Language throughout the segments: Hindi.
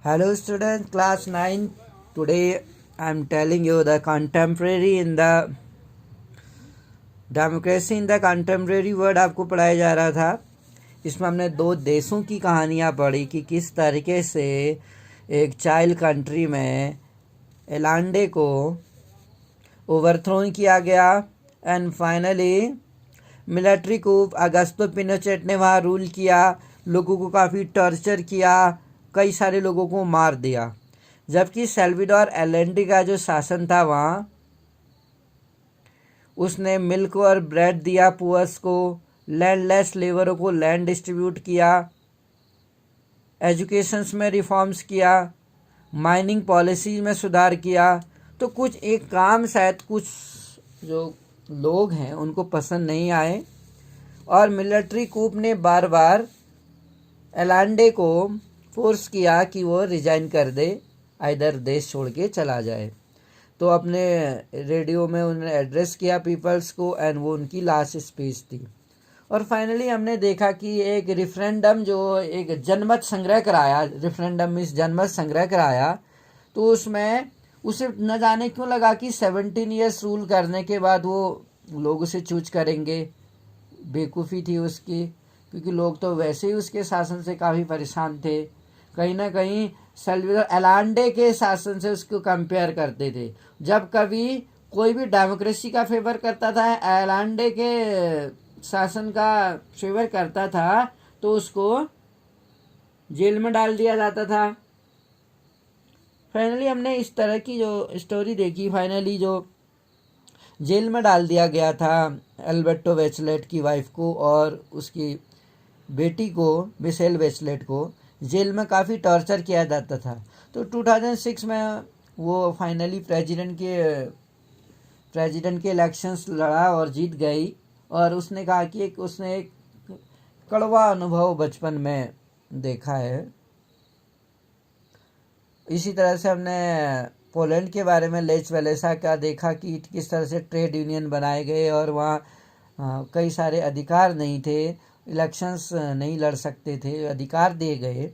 Hello students, class 9. Today I am telling you the contemporary in the democracy in the contemporary word आपको पढ़ाया जा रहा था। इसमें हमने दो देशों की कहानियाँ पढ़ी कि किस तरीके से एक चाइल्ड कंट्री में एलांडे को ओवरथ्रोन किया गया and finally military coup Augusto Pinochet ने वहाँ रूल किया, लोगों को काफ़ी टॉर्चर किया, कई सारे लोगों को मार दिया। जबकि सल्वाडोर एलेंडे का जो शासन था वहाँ उसने मिल्क और ब्रेड दिया पुअर्स को, लैंडलेस लेबरों को लैंड डिस्ट्रीब्यूट किया, एजुकेशंस में रिफॉर्म्स किया, माइनिंग पॉलिसी में सुधार किया। तो कुछ एक काम शायद कुछ जो लोग हैं उनको पसंद नहीं आए और मिलिट्री कूप ने बार बार एलांडे को फोर्स किया कि वो रिजाइन कर दे, इधर देश छोड़ के चला जाए। तो अपने रेडियो में उन्होंने एड्रेस किया पीपल्स को एंड वो उनकी लास्ट स्पीच थी। और फाइनली हमने देखा कि एक रेफरेंडम जो एक जनमत संग्रह कराया, रेफरेंडम मीन्स जनमत संग्रह कराया, तो उसमें उसे न जाने क्यों लगा कि 17 ईयर्स रूल करने के बाद वो लोग उसे चूज करेंगे। बेवकूफ़ी थी उसकी, क्योंकि लोग तो वैसे ही उसके शासन से काफ़ी परेशान थे। कहीं ना कहीं सल्वाडोर एलांडे के शासन से उसको कंपेयर करते थे। जब कभी कोई भी डेमोक्रेसी का फेवर करता था, एलांडे के शासन का फेवर करता था, तो उसको जेल में डाल दिया जाता था। फाइनली हमने इस तरह की जो स्टोरी देखी, फाइनली जो जेल में डाल दिया गया था एल्बर्टो बेचलेट की वाइफ को और उसकी बेटी को मिशेल बेचलेट को जेल में काफ़ी टॉर्चर किया जाता था। तो 2006 में वो फाइनली प्रेसिडेंट के इलेक्शंस लड़ा और जीत गई। और उसने कहा कि उसने एक कड़वा अनुभव बचपन में देखा है। इसी तरह से हमने पोलैंड के बारे में लेच वेलेसा का देखा कि किस तरह से ट्रेड यूनियन बनाए गए और वहाँ कई सारे अधिकार नहीं थे, इलेक्शंस नहीं लड़ सकते थे, अधिकार दिए गए।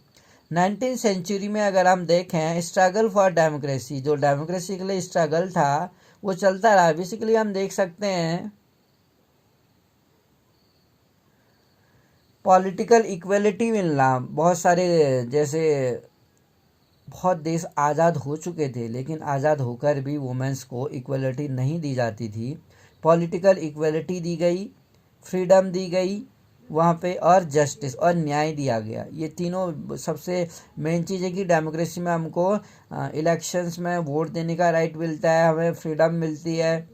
19th सेंचुरी में अगर हम देखें स्ट्रगल फॉर डेमोक्रेसी, जो डेमोक्रेसी के लिए स्ट्रगल था वो चलता रहा। बेसिकली हम देख सकते हैं पॉलिटिकल इक्वलिटी मिलना, बहुत सारे जैसे बहुत देश आज़ाद हो चुके थे लेकिन आज़ाद होकर भी वुमेंस को इक्वलिटी नहीं दी जाती थी। पॉलिटिकल इक्वलिटी दी गई, फ्रीडम दी गई वहाँ पे, और जस्टिस और न्याय दिया गया। ये तीनों सबसे मेन चीज़ है कि डेमोक्रेसी में हमको इलेक्शंस में वोट देने का राइट मिलता है, हमें फ्रीडम मिलती है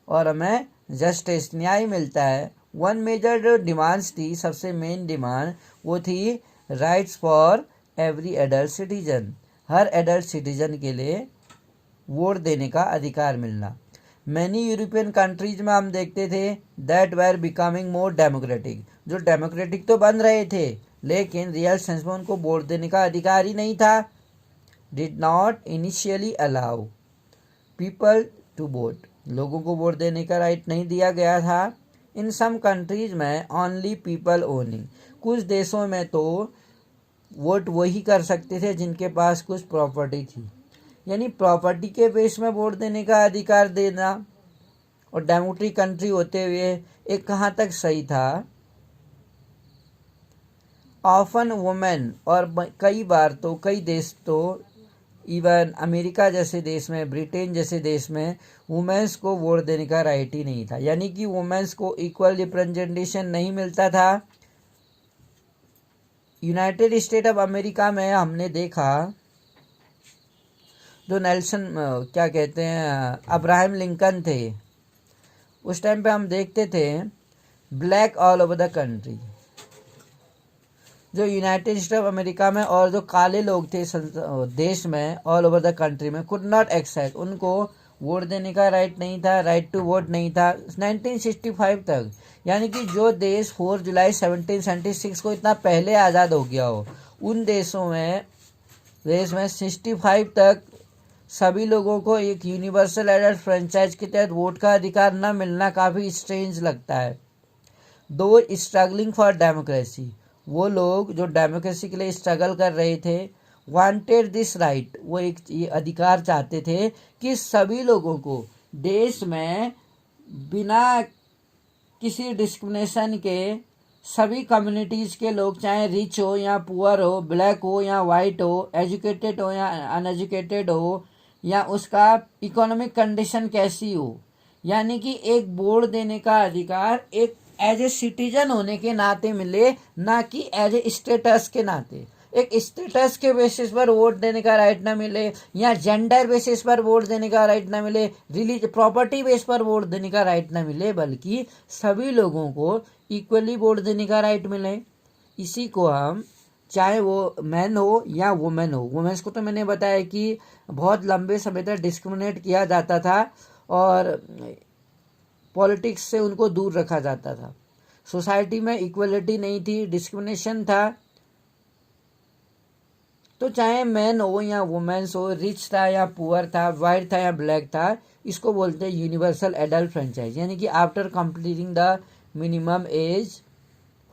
और हमें जस्टिस न्याय मिलता है। वन मेजर जो डिमांड्स थी, सबसे मेन डिमांड वो थी rights for every adult citizen, her adult citizen के लिए वोट देने का अधिकार मिलना। मैनी यूरोपियन कंट्रीज में हम देखते थे that were becoming more democratic, जो डेमोक्रेटिक तो बन रहे थे लेकिन रियल सेंस में उनको वोट देने का अधिकार ही नहीं था। Did not initially allow people to vote, लोगों को वोट देने का राइट नहीं दिया गया था। इन सम कंट्रीज में ओनली पीपल ओनिंग, कुछ देशों में तो वोट वही कर सकते थे जिनके पास कुछ प्रॉपर्टी थी, यानी प्रॉपर्टी के बेस में वोट देने का अधिकार देना। और डेमोक्रेटिक कंट्री होते हुए एक कहाँ तक सही था। ऑफन वुमेन, और कई बार तो कई देश तो इवन अमेरिका जैसे देश में, ब्रिटेन जैसे देश में वुमेन्स को वोट देने का राइट ही नहीं था, यानी कि वुमेन्स को इक्वल रिप्रेजेंटेशन नहीं मिलता था। यूनाइटेड स्टेट ऑफ अमेरिका में हमने देखा जो नेल्सन क्या कहते हैं अब्राहम लिंकन थे, उस टाइम पे हम देखते थे black all over the country, जो यूनाइटेड स्टेट ऑफ अमेरिका में और जो काले लोग थे देश में ऑल ओवर द कंट्री में कुड नॉट एक्सेप्ट, उनको वोट देने का राइट नहीं था, राइट टू वोट नहीं था 1965 तक। यानी कि जो देश 4 जुलाई 1776 को इतना पहले आज़ाद हो गया हो, उन देश में 65 तक सभी लोगों को एक यूनिवर्सल एडल्ट फ्रेंचाइज के तहत वोट का अधिकार न मिलना काफ़ी स्ट्रेंज लगता है। दो स्ट्रगलिंग फॉर डेमोक्रेसी, वो लोग जो डेमोक्रेसी के लिए स्ट्रगल कर रहे थे वांटेड दिस राइट, वो एक ये अधिकार चाहते थे कि सभी लोगों को देश में बिना किसी डिस्क्रिमिनेशन के सभी कम्युनिटीज़ के लोग, चाहे रिच हो या पुअर हो, ब्लैक हो या वाइट हो, एजुकेटेड हो या अनएजुकेटेड हो, या उसका इकोनॉमिक कंडीशन कैसी हो, यानी कि एक वोट देने का अधिकार एक एज ए सिटीजन होने के नाते मिले, ना कि एज ए स्टेटस के नाते। एक स्टेटस के बेसिस पर वोट देने का राइट ना मिले, या जेंडर बेसिस पर वोट देने का राइट ना मिले, प्रॉपर्टी बेस पर वोट देने का राइट ना मिले, बल्कि सभी लोगों को इक्वली वोट देने का राइट मिले। इसी को हम, चाहे वो मैन हो या वुमेन हो, वुमेन्स को तो मैंने बताया कि बहुत लंबे समय तक डिस्क्रिमिनेट किया जाता था और पॉलिटिक्स से उनको दूर रखा जाता था। सोसाइटी में इक्वलिटी नहीं थी, डिस्क्रिमिनेशन था। तो चाहे मैन हो या वुमेन्स हो, रिच था या पुअर था, वाइट था या ब्लैक था, इसको बोलते हैं यूनिवर्सल एडल्ट फ्रेंचाइज, यानी कि after completing the minimum age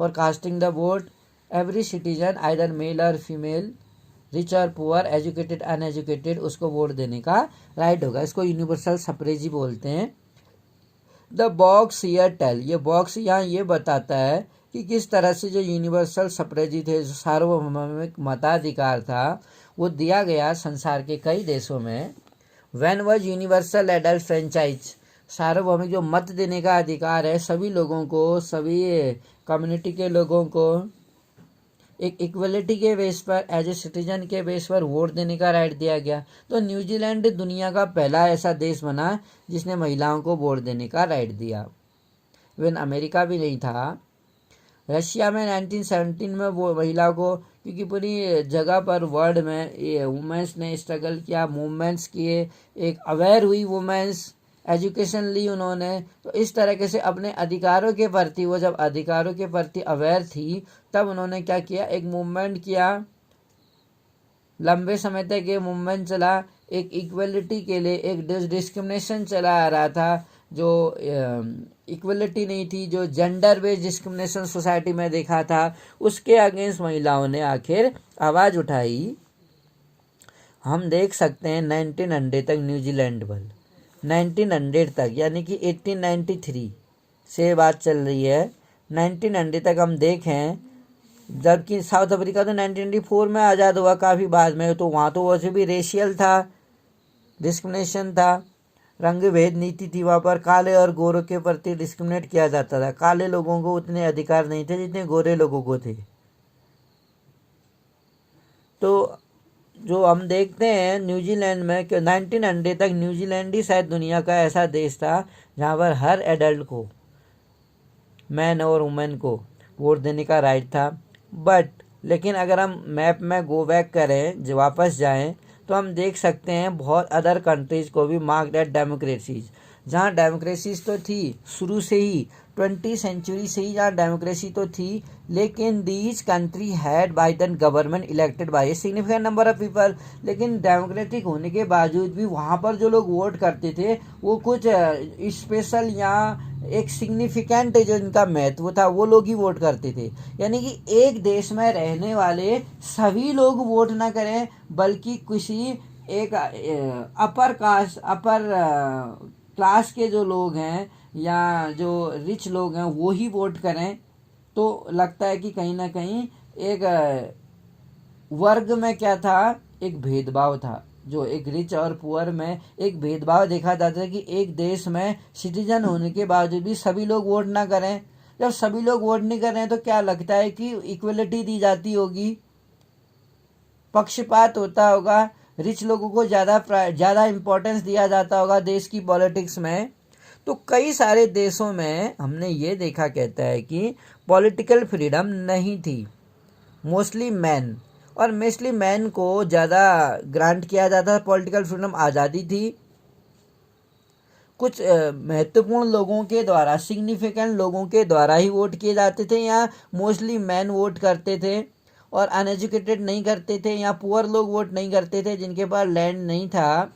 for casting the vote, every citizen either male और फीमेल, रिच और पुअर, एजुकेटेड अनएजुकेटेड, उसको वोट देने का राइट होगा। इसको यूनिवर्सल सफरेजी बोलते हैं। द बॉक्स हियर टेल, ये बॉक्स यहाँ ये बताता है कि किस तरह से जो यूनिवर्सल सफरेजी थे, जो सार्वभौमिक मताधिकार था, वो दिया गया संसार के कई देशों में। When was universal adult franchise, सार्वभौमिक जो मत देने का अधिकार है सभी लोगों को, सभी कम्युनिटी के लोगों को एक इक्वलिटी के बेस पर, एज ए सिटीजन के बेस पर वोट देने का राइट दिया गया। तो न्यूजीलैंड दुनिया का पहला ऐसा देश बना जिसने महिलाओं को वोट देने का राइट दिया। इवन अमेरिका भी नहीं था। रशिया में 1917 में वो महिला को, क्योंकि पूरी जगह पर वर्ल्ड में ये वुमेंस ने स्ट्रगल किया, मूवमेंट्स किए, एक अवेयर हुई वुमेंस, एजुकेशन ली उन्होंने, तो इस तरीके से अपने अधिकारों के प्रति, वो जब अधिकारों के प्रति अवेयर थी तब उन्होंने क्या किया, एक मूवमेंट किया। लंबे समय तक ये मूवमेंट चला, एक इक्वलिटी के लिए, एक डिस्क्रिमिनेशन चला आ रहा था, जो इक्वलिटी नहीं थी, जो जेंडर बेस्ड डिस्क्रिमिनेशन सोसाइटी में देखा था, उसके अगेंस्ट महिलाओं ने आखिर आवाज़ उठाई। हम देख सकते हैं 1900 तक न्यूजीलैंड पर, 1900 तक, यानी कि 1893 से बात चल रही है। 1900 तक हम देखें, जबकि साउथ अफ्रीका तो 1994 में आज़ाद हुआ, काफ़ी बाद में, तो वहाँ तो वैसे भी रेशियल था, डिस्क्रिमिनेशन था, रंग भेद नीति थी, वहाँ पर काले और गोरों के प्रति डिस्क्रिमिनेट किया जाता था। काले लोगों को उतने अधिकार नहीं थे जितने गोरे लोगों को थे। तो जो हम देखते हैं न्यूजीलैंड में कि 1900 तक न्यूजीलैंड ही शायद दुनिया का ऐसा देश था जहाँ पर हर एडल्ट को, मैन और वुमेन को, वोट देने का राइट था। बट लेकिन अगर हम मैप में गो बैक करें, जो वापस जाएं, तो हम देख सकते हैं बहुत अदर कंट्रीज़ को भी मार्क डेट डेमोक्रेसीज, जहाँ डेमोक्रेसीज तो थी शुरू से ही, 20वीं सेंचुरी से ही जहाँ डेमोक्रेसी तो थी, लेकिन these country had by than government elected by a significant number of people. लेकिन डेमोक्रेटिक होने के बावजूद भी वहाँ पर जो लोग वोट करते थे वो कुछ स्पेशल या एक सिग्निफिकेंट जो इनका महत्व था वो लोग ही वोट करते थे। यानी कि एक देश में रहने वाले सभी लोग वोट ना करें, बल्कि किसी एक अपर कास्ट, अपर क्लास के जो लोग हैं या जो रिच लोग हैं वो ही वोट करें। तो लगता है कि कहीं ना कहीं एक वर्ग में क्या था, एक भेदभाव था, जो एक रिच और पुअर में एक भेदभाव देखा जाता है कि एक देश में सिटीजन होने के बावजूद भी सभी लोग वोट ना करें। जब सभी लोग वोट नहीं कर रहे हैं तो क्या लगता है कि इक्वलिटी दी जाती होगी, पक्षपात होता होगा, रिच लोगों को ज़्यादा इम्पोर्टेंस दिया जाता होगा देश की पॉलिटिक्स में। तो कई सारे देशों में हमने ये देखा, कहता है कि पॉलिटिकल फ्रीडम नहीं थी, मोस्टली मैन, और मोस्टली मैन को ज़्यादा ग्रांट किया जाता था पॉलिटिकल फ्रीडम, आज़ादी थी। कुछ महत्वपूर्ण लोगों के द्वारा, सिग्निफिकेंट लोगों के द्वारा ही वोट किए जाते थे, या मोस्टली मैन वोट करते थे और अनएजुकेटेड नहीं करते थे, या पुअर लोग वोट नहीं करते थे जिनके पास लैंड नहीं था।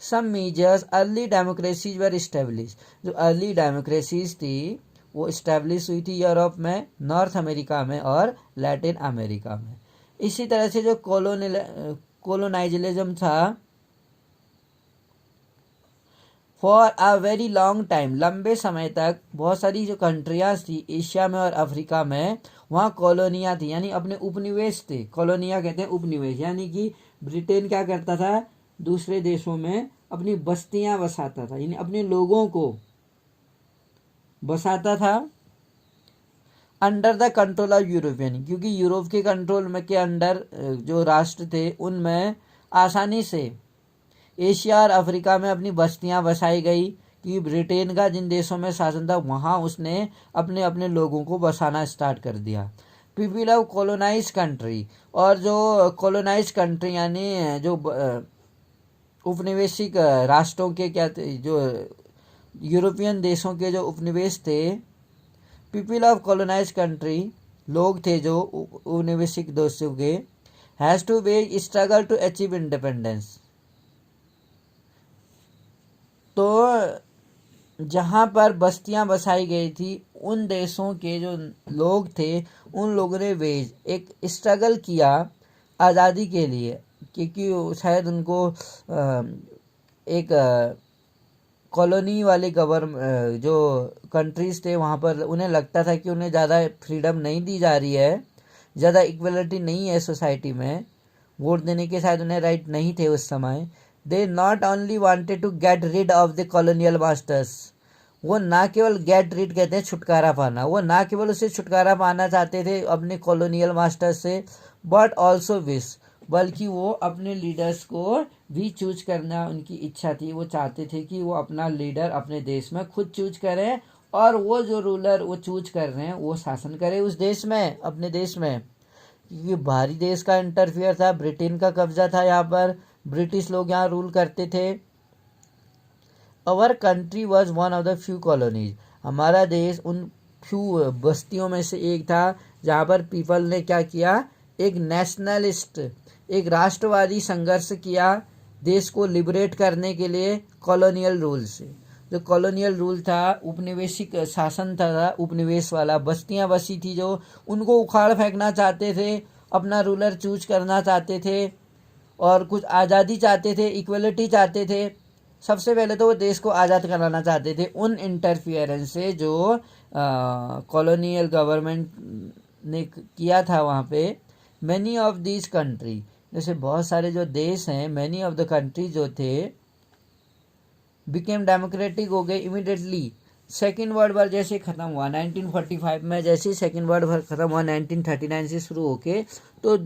सम मेजर्स अर्ली डेमोक्रेसीज वर इस्टेब्लिश, जो अर्ली डेमोक्रेसीज थी वो इस्टेब्लिश हुई थी यूरोप में, नॉर्थ अमेरिका में और लैटिन अमेरिका में। इसी तरह से जो कोलोनाइजलिज्म था, for a very long time, लंबे समय तक बहुत सारी जो कंट्रियाँ थी एशिया में और अफ्रीका में, वहाँ कॉलोनियाँ थी, यानी अपने उपनिवेश थे। कॉलोनियाँ कहते हैं उपनिवेश, यानी कि ब्रिटेन क्या करता था, दूसरे देशों में अपनी बस्तियाँ बसाता था, यानी अपने लोगों को बसाता था under the control of European, क्योंकि यूरोप के कंट्रोल में के अंडर जो राष्ट्र थे उनमें आसानी से एशिया और अफ्रीका में अपनी बस्तियां बसाई गई, कि ब्रिटेन का जिन देशों में शासन था वहाँ उसने अपने अपने लोगों को बसाना स्टार्ट कर दिया। पीपल ऑफ कॉलोनाइज कंट्री, और जो कॉलोनाइज कंट्री यानी जो उपनिवेशिक राष्ट्रों के क्या थे, जो यूरोपियन देशों के जो उपनिवेश थे, पीपल ऑफ कॉलोनाइज कंट्री, लोग थे जो उपनिवेशिक देशों के, has to wage struggle to achieve independence. तो जहाँ पर बस्तियाँ बसाई गई थी उन देशों के जो लोग थे उन लोगों ने वेज एक स्ट्रगल किया आज़ादी के लिए, क्योंकि शायद उनको एक कॉलोनी वाले जो कंट्रीज़ थे वहाँ पर उन्हें लगता था कि उन्हें ज़्यादा फ्रीडम नहीं दी जा रही है, ज़्यादा इक्वलिटी नहीं है सोसाइटी में, वोट देने के शायद उन्हें राइट नहीं थे उस समय। They not only wanted to get rid of the colonial masters, वो ना केवल गेट रिड कहते हैं छुटकारा पाना, वो ना केवल उसे छुटकारा पाना चाहते थे अपने कॉलोनियल मास्टर्स से, बट ऑल्सो विश, बल्कि वो अपने लीडर्स को भी चूज करना उनकी इच्छा थी। वो चाहते थे कि वो अपना लीडर अपने देश में खुद चूज करें, और वो जो रूलर वो चूज कर रहे हैं वो शासन करे उस देश में, अपने देश में, क्योंकि बाहरी देश का इंटरफियर था, ब्रिटेन का कब्जा था, यहाँ पर ब्रिटिश लोग यहाँ रूल करते थे। Our country was one of the few colonies, हमारा देश उन फ्यू बस्तियों में से एक था जहाँ पर पीपल ने क्या किया, एक नेशनलिस्ट, एक राष्ट्रवादी संघर्ष किया देश को लिबरेट करने के लिए कॉलोनियल रूल से। जो कॉलोनियल रूल था, उपनिवेशिक शासन था, उपनिवेश वाला, बस्तियां बसी थी जो, उनको उखाड़ फेंकना चाहते थे, अपना रूलर चूज करना चाहते थे, और कुछ आज़ादी चाहते थे, इक्वलिटी चाहते थे। सबसे पहले तो वो देश को आज़ाद कराना चाहते थे उन इंटरफियरेंस से जो कॉलोनियल गवर्नमेंट ने किया था वहाँ पे। मैनी ऑफ दीज कंट्री, जैसे बहुत सारे जो देश हैं, मैनी ऑफ द कंट्री जो थे बिकेम डेमोक्रेटिक हो गए इमिडिएटली। सेकेंड वर्ल्ड वॉर जैसे ख़त्म हुआ 1945 में, जैसे सेकेंड वर्ल्ड वॉर ख़त्म हुआ 1939 से शुरू होके, तो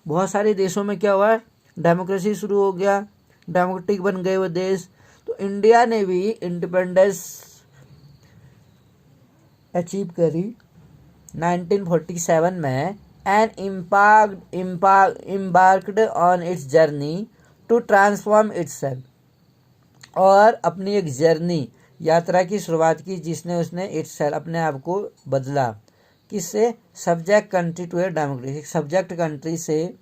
बहुत सारे देशों में क्या हुआ, डेमोक्रेसी शुरू हो गया, डेमोक्रेटिक बन गए वो देश। तो इंडिया ने भी इंडिपेंडेंस अचीव करी 1947 में, and embarked on its journey to transform itself, और अपनी एक जर्नी, यात्रा की शुरुआत की जिसने उसने इटसेल्फ, अपने आप को बदला, किससे, subject country to a democratic, subject country से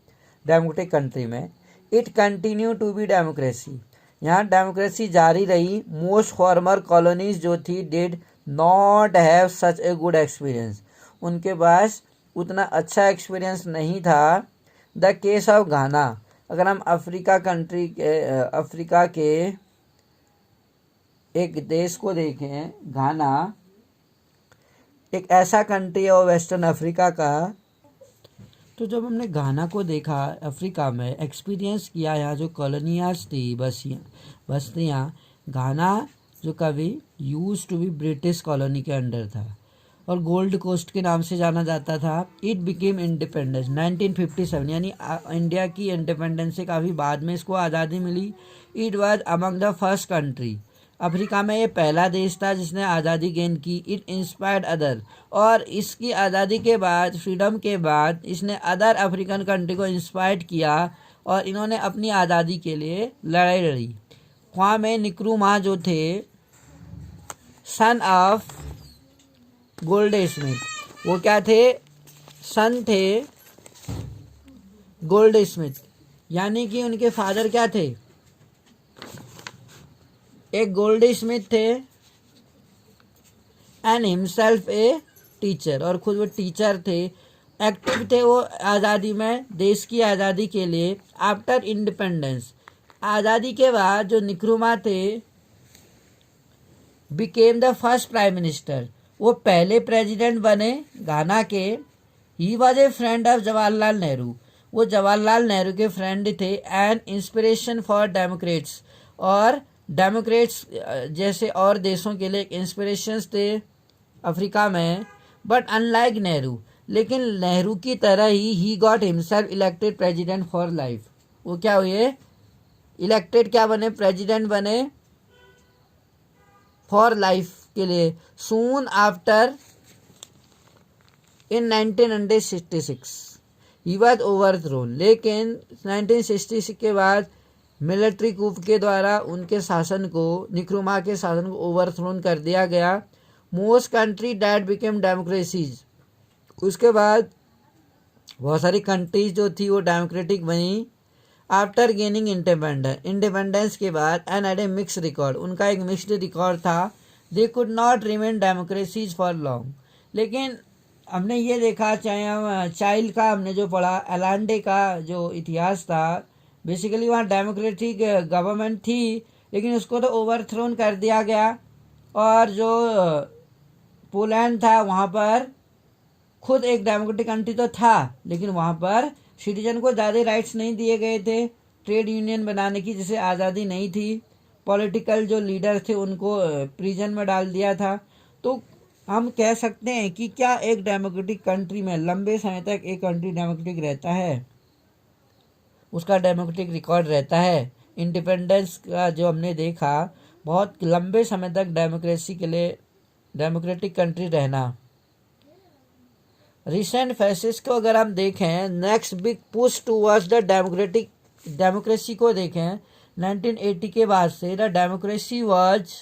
डेमोक्रेटिक कंट्री में। It continue to be democracy, यहाँ डेमोक्रेसी जारी रही। मोस्ट फॉर्मर कॉलोनीज जो थी did not have such a good experience, उनके पास उतना अच्छा एक्सपीरियंस नहीं था। द केस ऑफ घाना, अगर हम अफ्रीका के एक देश को देखें, घाना एक ऐसा कंट्री है और वेस्टर्न अफ्रीका का, तो जब हमने घाना को देखा, अफ्रीका में एक्सपीरियंस किया, यहाँ जो कॉलोनियाज थी, बस्तियाँ, घाना जो कभी use to be British colony के अंडर था और गोल्ड कोस्ट के नाम से जाना जाता था। इट बिकेम इंडिपेंडेंस 1957, यानी इंडिया की इंडिपेंडेंस से काफ़ी बाद में इसको आज़ादी मिली। It was among the first country, Africa में ये पहला देश था जिसने आज़ादी गेन की। इट इंस्पायर्ड अदर, और इसकी आज़ादी के बाद, फ्रीडम के बाद, इसने अदर अफ्रीकन कंट्री को इंस्पायर्ड किया और इन्होंने अपनी आज़ादी के लिए लड़ाई लड़ी। क्वामे निक्रूमा जो थे, सन ऑफ गोल्डस्मिथ, वो क्या थे, सन थे गोल्डस्मिथ, यानी कि उनके फादर क्या थे, एक गोल्डस्मिथ थे, एंड हिमसेल्फ ए टीचर, और खुद वो टीचर थे, एक्टिव थे वो आज़ादी में, देश की आज़ादी के लिए। आफ्टर इंडिपेंडेंस, आज़ादी के बाद जो निक्रुमा थे became the first prime minister, वो पहले प्रेसिडेंट बने घाना के। He was a friend of Jawaharlal Nehru, वो जवाहरलाल नेहरू के फ्रेंड थे। एंड इंस्पिरेशन फॉर डेमोक्रेट्स, और डेमोक्रेट्स जैसे और देशों के लिए एक इंस्पिरेशंस थे अफ्रीका में। बट अनलाइक नेहरू, लेकिन नेहरू की तरह he got himself elected president for life. वो क्या हुए, इलेक्टेड क्या बने, प्रेसिडेंट बने फॉर लाइफ के लिए। Soon after in 1966 he was overthrown, लेकिन 1966 के बाद मिलिट्री कूप के द्वारा उनके शासन को, निक्रुमा के शासन को ओवरथ्रोन कर दिया गया। Most country that became democracies, उसके बाद बहुत सारी कंट्रीज जो थी वो डेमोक्रेटिक बनी। आफ्टर गेनिंग इंडिपेंडेंस के बाद and had a mix record, उनका एक मिक्स्ड रिकॉर्ड था। They could not remain democracies for long, लेकिन हमने ये देखा, चाहे हम चाइल्ड का हमने जो पढ़ा, एलांडे का जो इतिहास था, बेसिकली वहाँ डेमोक्रेटिक गवर्नमेंट थी, लेकिन उसको तो ओवरथ्रोन कर दिया गया। और जो पोलैंड था वहाँ पर खुद एक डेमोक्रेटिक कंट्री तो था, लेकिन वहाँ पर सिटीजन को ज़्यादा राइट्स नहीं दिए गए थे ट्रेड यूनियन बनाने की, जिसे आज़ादी नहीं थी। पॉलिटिकल जो लीडर थे उनको प्रिजन में डाल दिया था। तो हम कह सकते हैं कि क्या एक डेमोक्रेटिक कंट्री में लंबे समय तक एक कंट्री डेमोक्रेटिक रहता है, उसका डेमोक्रेटिक रिकॉर्ड रहता है। इंडिपेंडेंस का जो हमने देखा, बहुत लंबे समय तक डेमोक्रेसी के लिए डेमोक्रेटिक कंट्री रहना। रिसेंट फेसिस को अगर हम देखें, next big push towards the democracy को देखें, 1980 के बाद से द डेमोक्रेसी वाज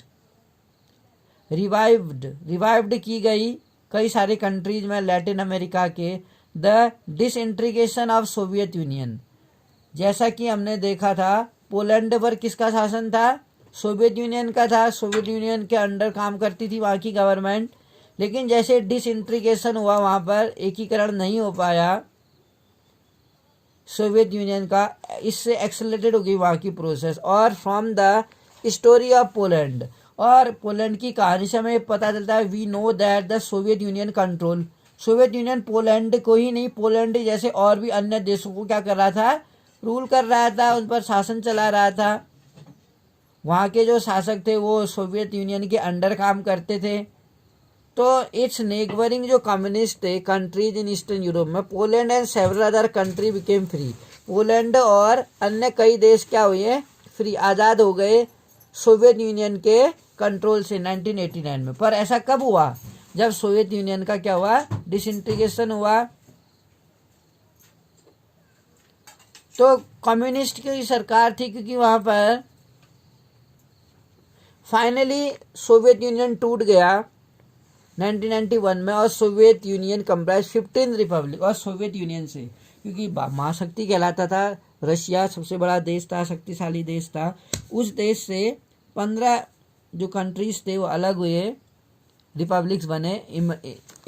रिवाइव्ड की गई कई सारे कंट्रीज में लैटिन अमेरिका के। The disintegration of Soviet union, जैसा कि हमने देखा था पोलैंड पर किसका शासन था, सोवियत यूनियन का था। सोवियत यूनियन के अंडर काम करती थी वहाँ की गवर्नमेंट, लेकिन जैसे डिसइंटीग्रेशन हुआ वहाँ पर एकीकरण नहीं हो पाया सोवियत यूनियन का, इससे एक्सेलरेटेड हो गई वहाँ की प्रोसेस। और from the story of Poland, और पोलैंड की कहानी से हमें पता चलता है, we know that the Soviet Union control, Soviet Union Poland को ही नहीं, पोलैंड जैसे और भी अन्य देशों को क्या कर रहा था, रूल कर रहा था, उन पर शासन चला रहा था। वहाँ के जो शासक थे वो सोवियत यूनियन के अंडर काम करते थे। तो इट्स नेबरिंग जो कम्युनिस्ट थे कंट्रीज इन ईस्टर्न यूरोप में, Poland and several other country became free, Poland और अन्य कई देश क्या हुए, फ्री, आज़ाद हो गए सोवियत यूनियन के कंट्रोल से 1989 में। पर ऐसा कब हुआ, जब सोवियत यूनियन का क्या हुआ, डिसइंटीग्रेशन हुआ। तो कम्युनिस्ट की सरकार थी, क्योंकि वहाँ पर फाइनली सोवियत यूनियन टूट गया 1991 में, और सोवियत यूनियन कंप्राइज 15 रिपब्लिक। और सोवियत यूनियन से, क्योंकि महाशक्ति कहलाता था, रशिया सबसे बड़ा देश था, शक्तिशाली देश था, उस देश से 15 जो कंट्रीज थे वो अलग हुए, रिपब्लिक्स बने,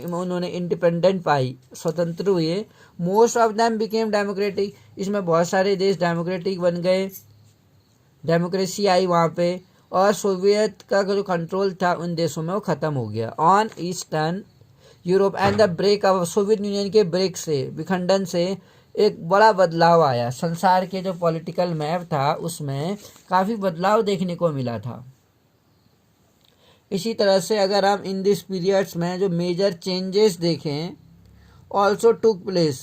उन्होंने इंडिपेंडेंट पाई, स्वतंत्र हुए। Most of them became democratic, इसमें बहुत सारे देश डेमोक्रेटिक बन गए, डेमोक्रेसी आई वहाँ पे। और सोवियत का जो कंट्रोल था उन देशों में वो ख़त्म हो गया। On eastern Europe and the break of Soviet Union के ब्रेक से, विखंडन से एक बड़ा बदलाव आया, संसार के जो पॉलिटिकल मैप था उसमें काफ़ी बदलाव देखने को मिला था। इसी तरह से अगर हम इन दिस पीरियड्स में जो मेजर चेंजेस देखें ऑल्सो टुक प्लेस,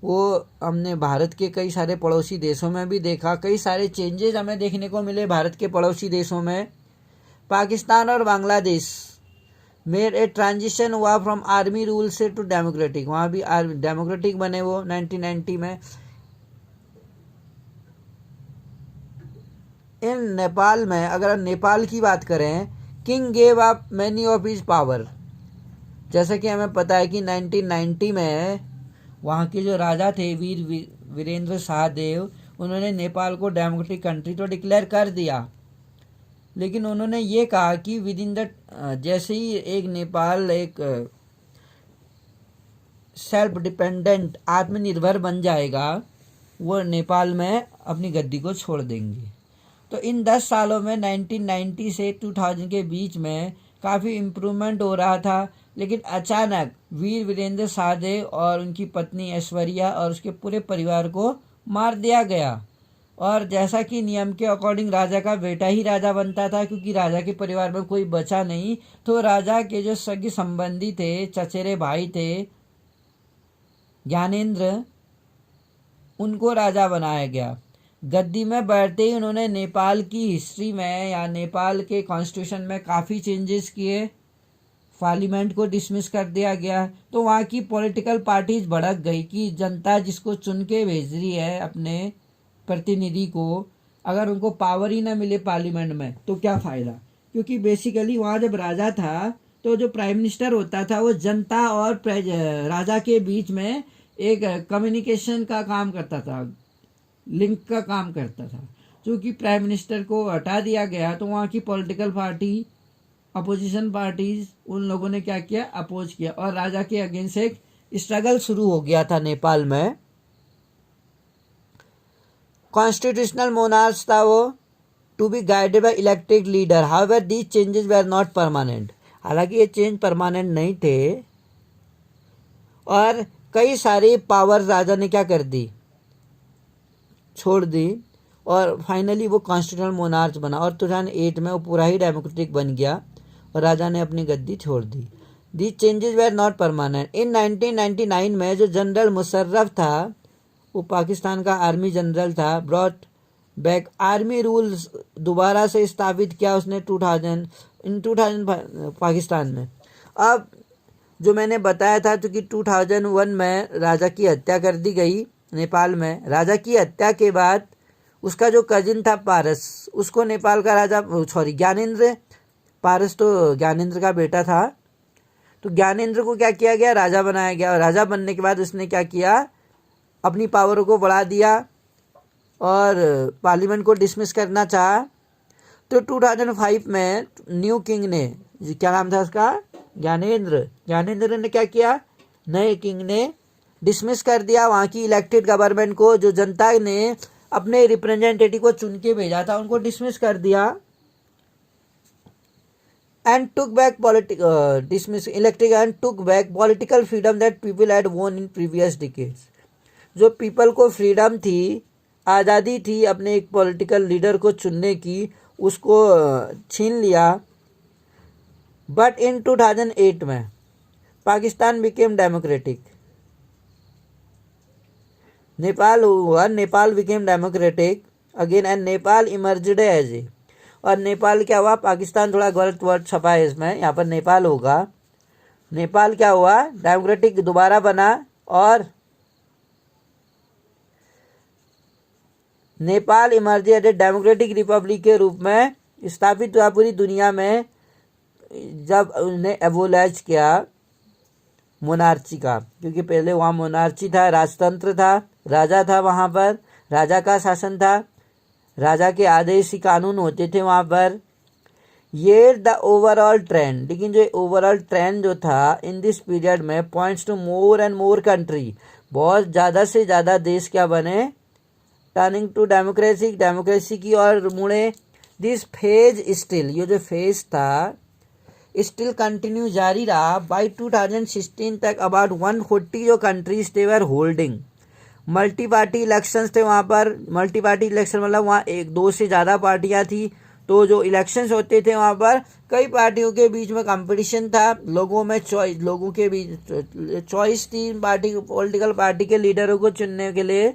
वो हमने भारत के कई सारे पड़ोसी देशों में भी देखा, कई सारे चेंजेस हमें देखने को मिले भारत के पड़ोसी देशों में। पाकिस्तान और बांग्लादेश मेड ए ट्रांजिशन हुआ फ्रॉम आर्मी रूल से टू डेमोक्रेटिक, वहाँ भी डेमोक्रेटिक बने वो 1990 में। इन नेपाल में अगर नेपाल की बात करें, king gave up many of his power, जैसा कि हमें पता है कि 1990 में वहाँ के जो राजा थे वीरेंद्र शाहदेव, उन्होंने नेपाल को डेमोक्रेटिक कंट्री तो डिक्लेयर कर दिया, लेकिन उन्होंने ये कहा कि विद इन द, जैसे ही एक नेपाल एक सेल्फ डिपेंडेंट आत्मनिर्भर बन जाएगा, वो नेपाल में अपनी गद्दी को छोड़ देंगे। तो इन 10 सालों में 1990 से 2000 के बीच में काफ़ी इम्प्रूवमेंट हो रहा था, लेकिन अचानक वीर वीरेंद्र साहदेव और उनकी पत्नी ऐश्वर्या और उसके पूरे परिवार को मार दिया गया। और जैसा कि नियम के अकॉर्डिंग राजा का बेटा ही राजा बनता था, क्योंकि राजा के परिवार में कोई बचा नहीं, तो राजा के जो सगे संबंधी थे, चचेरे भाई थे ज्ञानेंद्र, उनको राजा बनाया गया। गद्दी में बैठते ही उन्होंने नेपाल की हिस्ट्री में या नेपाल के कॉन्स्टिट्यूशन में काफ़ी चेंजेस किए। पार्लियामेंट को डिसमिस कर दिया गया, तो वहाँ की पॉलिटिकल पार्टीज भड़क गई कि जनता जिसको चुन के भेज रही है अपने प्रतिनिधि को, अगर उनको पावर ही ना मिले पार्लियामेंट में तो क्या फ़ायदा। क्योंकि बेसिकली वहाँ जब राजा था तो जो प्राइम मिनिस्टर होता था वो जनता और राजा के बीच में एक कम्युनिकेशन का काम करता था, लिंक का काम करता था। क्योंकि प्राइम मिनिस्टर को हटा दिया गया तो वहाँ की पॉलिटिकल पार्टी, अपोजिशन पार्टीज, उन लोगों ने क्या किया, अपोज किया और राजा के अगेंस्ट एक स्ट्रगल शुरू हो गया था नेपाल में। कॉन्स्टिट्यूशनल मोनार्च था वो, to be guided by elected leader. However these changes were not permanent. हालांकि ये चेंज परमानेंट नहीं थे और कई सारी पावर राजा ने क्या कर दी, छोड़ दी और फाइनली वो कॉन्स्टिट्यूशनल मोनार्च बना और 2008 में वो पूरा ही डेमोक्रेटिक बन गया और राजा ने अपनी गद्दी छोड़ दी। These changes were not permanent. In 1999 में जो जनरल मुशर्रफ था, वो पाकिस्तान का आर्मी जनरल था, ब्रॉट बैक आर्मी रूल्स, दोबारा से स्थापित किया उसने 2000 पाकिस्तान में। अब जो मैंने बताया था तो कि 2001 में राजा की हत्या कर दी गई नेपाल में। राजा की हत्या के बाद उसका जो कजिन था पारस, उसको नेपाल का राजा ज्ञानेंद्र, पारस तो ज्ञानेंद्र का बेटा था, तो ज्ञानेंद्र को क्या किया गया, राजा बनाया गया। और राजा बनने के बाद उसने क्या किया, अपनी पावर को बढ़ा दिया और पार्लियामेंट को डिसमिस करना चाहा। तो 2005 में न्यू किंग ने, क्या नाम था उसका, ज्ञानेंद्र ने क्या किया, नए किंग ने डिसमिस कर दिया वहाँ की इलेक्टेड गवर्नमेंट को, जो जनता ने अपने रिप्रेजेंटेटिव को चुन के भेजा था, उनको डिसमिस कर दिया। And took back political freedom that people had वोन इन प्रीवियस डिकेड्स। जो पीपल को फ्रीडम थी, आज़ादी थी अपने एक पॉलिटिकल लीडर को चुनने की, उसको छीन लिया। बट इन 2008 में Pakistan became democratic, Nepal became democratic again and Nepal emerged as a. और नेपाल क्या हुआ, पाकिस्तान थोड़ा गलत वर्ड छपा है इसमें, यहाँ पर नेपाल होगा। नेपाल क्या हुआ, डेमोक्रेटिक दोबारा बना और Nepal emerge as a democratic republic के रूप में स्थापित हुआ पूरी दुनिया में, जब उन्हें एबोलाइज किया मोनार्ची का। क्योंकि पहले वहाँ मोनार्ची था, राजतंत्र था, राजा था, वहाँ पर राजा का शासन था, राजा के आदेश ही कानून होते थे वहाँ पर। ये द ओवरऑल ट्रेंड, लेकिन जो ओवरऑल ट्रेंड जो था इन दिस पीरियड में points to more and more country, बहुत ज़्यादा से ज़्यादा देश क्या बने, टर्निंग टू डेमोक्रेसी की ओर मुड़े। दिस फेज स्टिल, ये जो फेज था स्टिल कंटिन्यू जारी रहा। बाई 2016 तक अबाउट 140 जो कंट्रीज थे वर होल्डिंग मल्टी पार्टी इलेक्शंस थे वहाँ पर। मल्टी पार्टी इलेक्शन मतलब वहाँ एक दो से ज़्यादा पार्टियाँ थी, तो जो इलेक्शंस होते थे वहाँ पर कई पार्टियों के बीच में कंपटीशन था, लोगों में लोगों के बीच चॉइस थी पॉलिटिकल पार्टी के लीडरों को चुनने के लिए।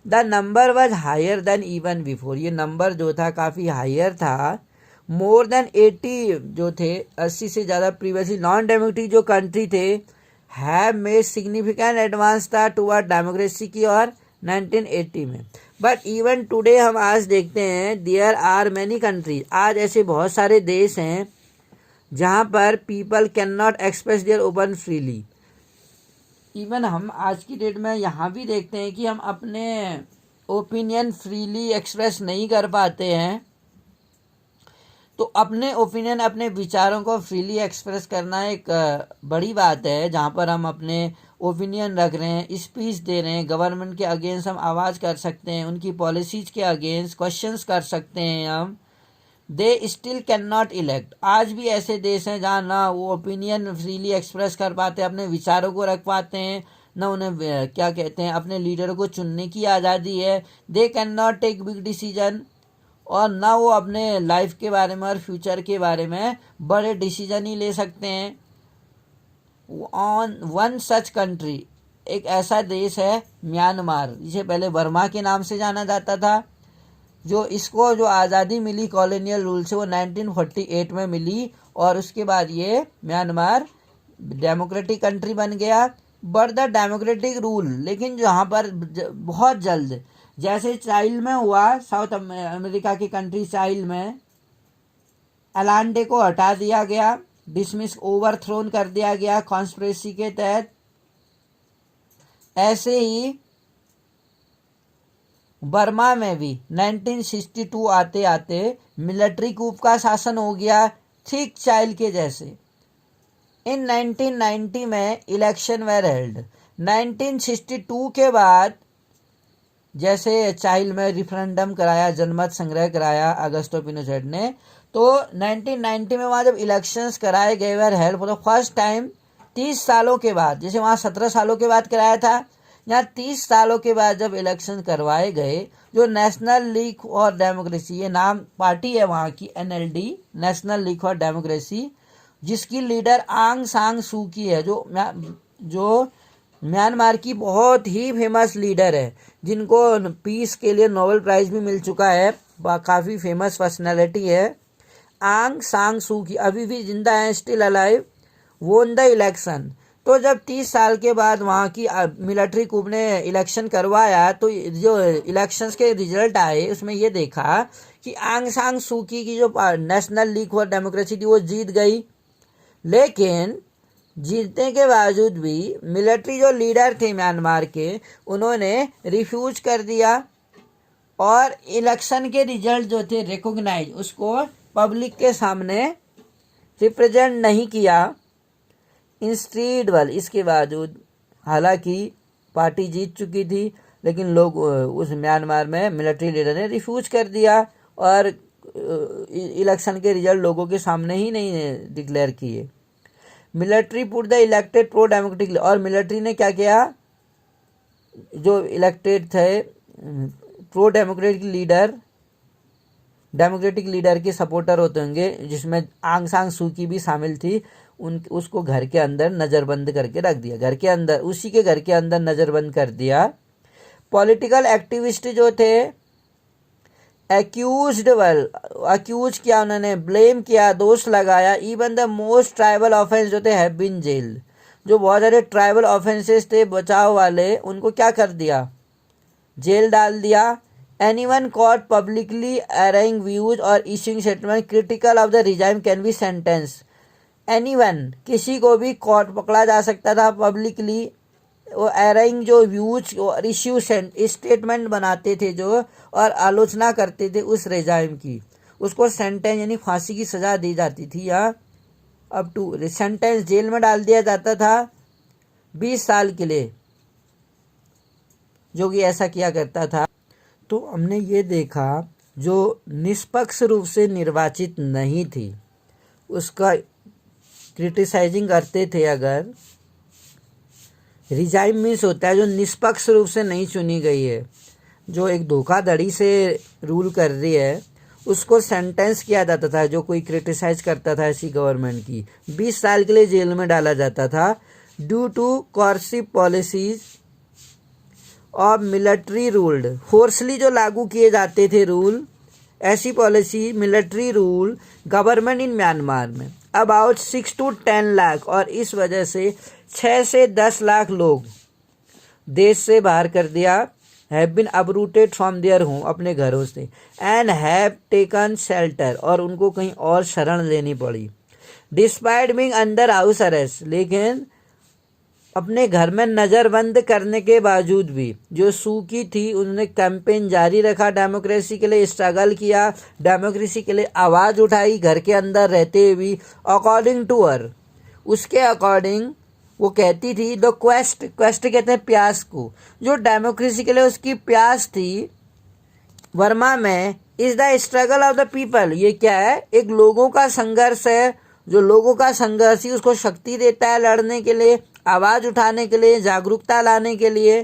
The number was higher than even before, ये नंबर जो था काफ़ी हायर था। मोर देन 80 जो थे, 80 से ज़्यादा प्रीवियसली नॉन डेमोक्रेटिक जो कंट्री थे हैव मेड सिग्निफिकेंट एडवांस था टुवर्ड डेमोक्रेसी की और 1980 में। बट इवन टुडे हम आज देखते हैं देयर आर मैनी कंट्रीज, आज ऐसे बहुत सारे देश हैं जहाँ पर people can not express their open freely. Even हम आज की डेट में यहाँ भी देखते हैं कि हम अपने ओपिनियन फ्रीली एक्सप्रेस नहीं कर पाते हैं। तो अपने ओपिनियन, अपने विचारों को फ्रीली एक्सप्रेस करना एक बड़ी बात है, जहाँ पर हम अपने ओपिनियन रख रहे हैं, स्पीच दे रहे हैं, गवर्नमेंट के अगेंस्ट हम आवाज़ कर सकते हैं, उनकी पॉलिसीज़ के अगेंस्ट क्वेश्चंस कर सकते हैं हम। They still can not elect. आज भी ऐसे देश हैं जहाँ ना वो ओपिनियन फ्रीली एक्सप्रेस कर पाते हैं, अपने विचारों को रख पाते हैं, ना उन्हें क्या कहते हैं, अपने लीडर को चुनने की आज़ादी है। They can not take big decision, और ना वो अपने लाइफ के बारे में और फ्यूचर के बारे में बड़े डिसीजन ही ले सकते हैं। ऑन वन सच कंट्री, एक ऐसा देश है म्यांमार, जिसे पहले बर्मा के नाम से जाना जाता था, जो इसको जो आज़ादी मिली कॉलोनियल रूल से वो 1948 में मिली, और उसके बाद ये म्यांमार डेमोक्रेटिक कंट्री बन गया। बट द डेमोक्रेटिक रूल, लेकिन जहाँ पर बहुत जल्द, जैसे चाइल्ड में हुआ साउथ अमेरिका की कंट्री चाइल्ड में, अलांडे को हटा दिया गया, डिसमिस ओवरथ्रोन कर दिया गया कॉन्स्पिरेसी के तहत। ऐसे ही बर्मा में भी 1962 आते आते मिलिट्री कूप का शासन हो गया, ठीक चाइल्ड के जैसे। इन 1990 में इलेक्शन वेर हेल्ड। 1962 के बाद जैसे चाइल्ड में रिफरेंडम कराया, जनमत संग्रह कराया अगस्टो पिनोचेट ने, तो 1990 में वहाँ जब इलेक्शंस कराए गए were held for the first time 30 सालों के बाद। जैसे वहाँ 17 सालों के बाद कराया था, यहाँ 30 सालों के बाद जब इलेक्शन करवाए गए, जो नेशनल लीग फॉर डेमोक्रेसी, ये नाम पार्टी है वहाँ की, NLD, national League for democracy, जिसकी लीडर आंग सांग सू की है, जो म्यांमार की बहुत ही फेमस लीडर है, जिनको पीस के लिए नोबेल प्राइज़ भी मिल चुका है, काफ़ी फेमस पर्सनैलिटी है। आंग सांग सू की अभी भी जिंदा है, still alive, won the election. तो जब 30 साल के बाद वहाँ की मिलिट्री कूप ने इलेक्शन करवाया, तो जो इलेक्शंस के रिजल्ट आए उसमें ये देखा कि आंग सांग सू की जो नेशनल लीग फॉर डेमोक्रेसी थी वो जीत गई। लेकिन जीतने के बावजूद भी मिलिट्री जो लीडर थे म्यांमार के, उन्होंने रिफ्यूज कर दिया, और इलेक्शन के रिजल्ट जो थे रिकॉग्नाइज, उसको पब्लिक के सामने रिप्रेजेंट नहीं किया। इंस्टीड वाल, इसके बावजूद, हालांकि पार्टी जीत चुकी थी, लेकिन लोग उस म्यांमार में मिलिट्री लीडर ने रिफ्यूज कर दिया, और इलेक्शन के रिजल्ट लोगों के सामने ही नहीं डिक्लेयर किए। Military put the elected pro democratic, और मिलिट्री ने क्या किया, जो इलेक्टेड थे प्रो डेमोक्रेटिक लीडर के सपोर्टर होते होंगे, जिसमें आंग सांग सू की भी शामिल थी, उसको घर के अंदर नज़रबंद करके रख दिया, घर के अंदर, उसी के घर के अंदर नज़रबंद कर दिया। पॉलिटिकल एक्टिविस्ट जो थे अक्यूज किया, उन्होंने ब्लेम किया, दोष लगाया। Even the most tribal offence जो थे हैव बीन जेल्ड, जो बहुत सारे ट्राइबल ऑफेंसेस थे बचाव वाले, उनको क्या कर दिया, जेल डाल दिया। एनीवन कॉट पब्लिकली एराइंग व्यूज और issuing statement critical of the regime can be sentence. Anyone, किसी को भी कोर्ट पकड़ा जा सकता था पब्लिकली, वो एराइंग जो व्यूज और इश्यू स्टेटमेंट बनाते थे जो, और आलोचना करते थे उस रिजाइम की, उसको सेंटेंस यानी फांसी की सज़ा दी जाती थी, या अप टू सेंटेंस, जेल में डाल दिया जाता था 20 साल के लिए, जो कि ऐसा किया करता था। तो हमने ये देखा, जो निष्पक्ष रूप से निर्वाचित नहीं थी उसका क्रिटिसाइजिंग करते थे। अगर रिजाइम मीन्स होता है जो निष्पक्ष रूप से नहीं चुनी गई है, जो एक धोखाधड़ी से रूल कर रही है, उसको सेंटेंस किया जाता था। जो कोई क्रिटिसाइज करता था ऐसी गवर्नमेंट की, 20 साल के लिए जेल में डाला जाता था। Due to coercive policies of military ruled, forcibly जो लागू किए जाते थे रूल, ऐसी policy military rule government in Myanmar में अबाउट 6 to 10 लाख, और इस वजह से 6 से 10 लाख लोग देश से बाहर कर दिया। Have been uprooted from their home, अपने घरों से, एंड हैव टेकन शेल्टर, और उनको कहीं और शरण लेनी पड़ी। Despite being under house arrest, लेकिन अपने घर में नज़रबंद करने के बावजूद भी जो सू की थी उन्होंने कैंपेन जारी रखा, डेमोक्रेसी के लिए स्ट्रगल किया, डेमोक्रेसी के लिए आवाज़ उठाई घर के अंदर रहते हुए भी। अकॉर्डिंग टू हर, उसके अकॉर्डिंग वो कहती थी द क्वेस्ट, क्वेस्ट कहते हैं प्यास को, जो डेमोक्रेसी के लिए उसकी प्यास थी वर्मा में, is the struggle of the people. ये क्या है? एक लोगों का संघर्ष है। जो लोगों का संघर्ष ही उसको शक्ति देता है लड़ने के लिए, आवाज़ उठाने के लिए, जागरूकता लाने के लिए।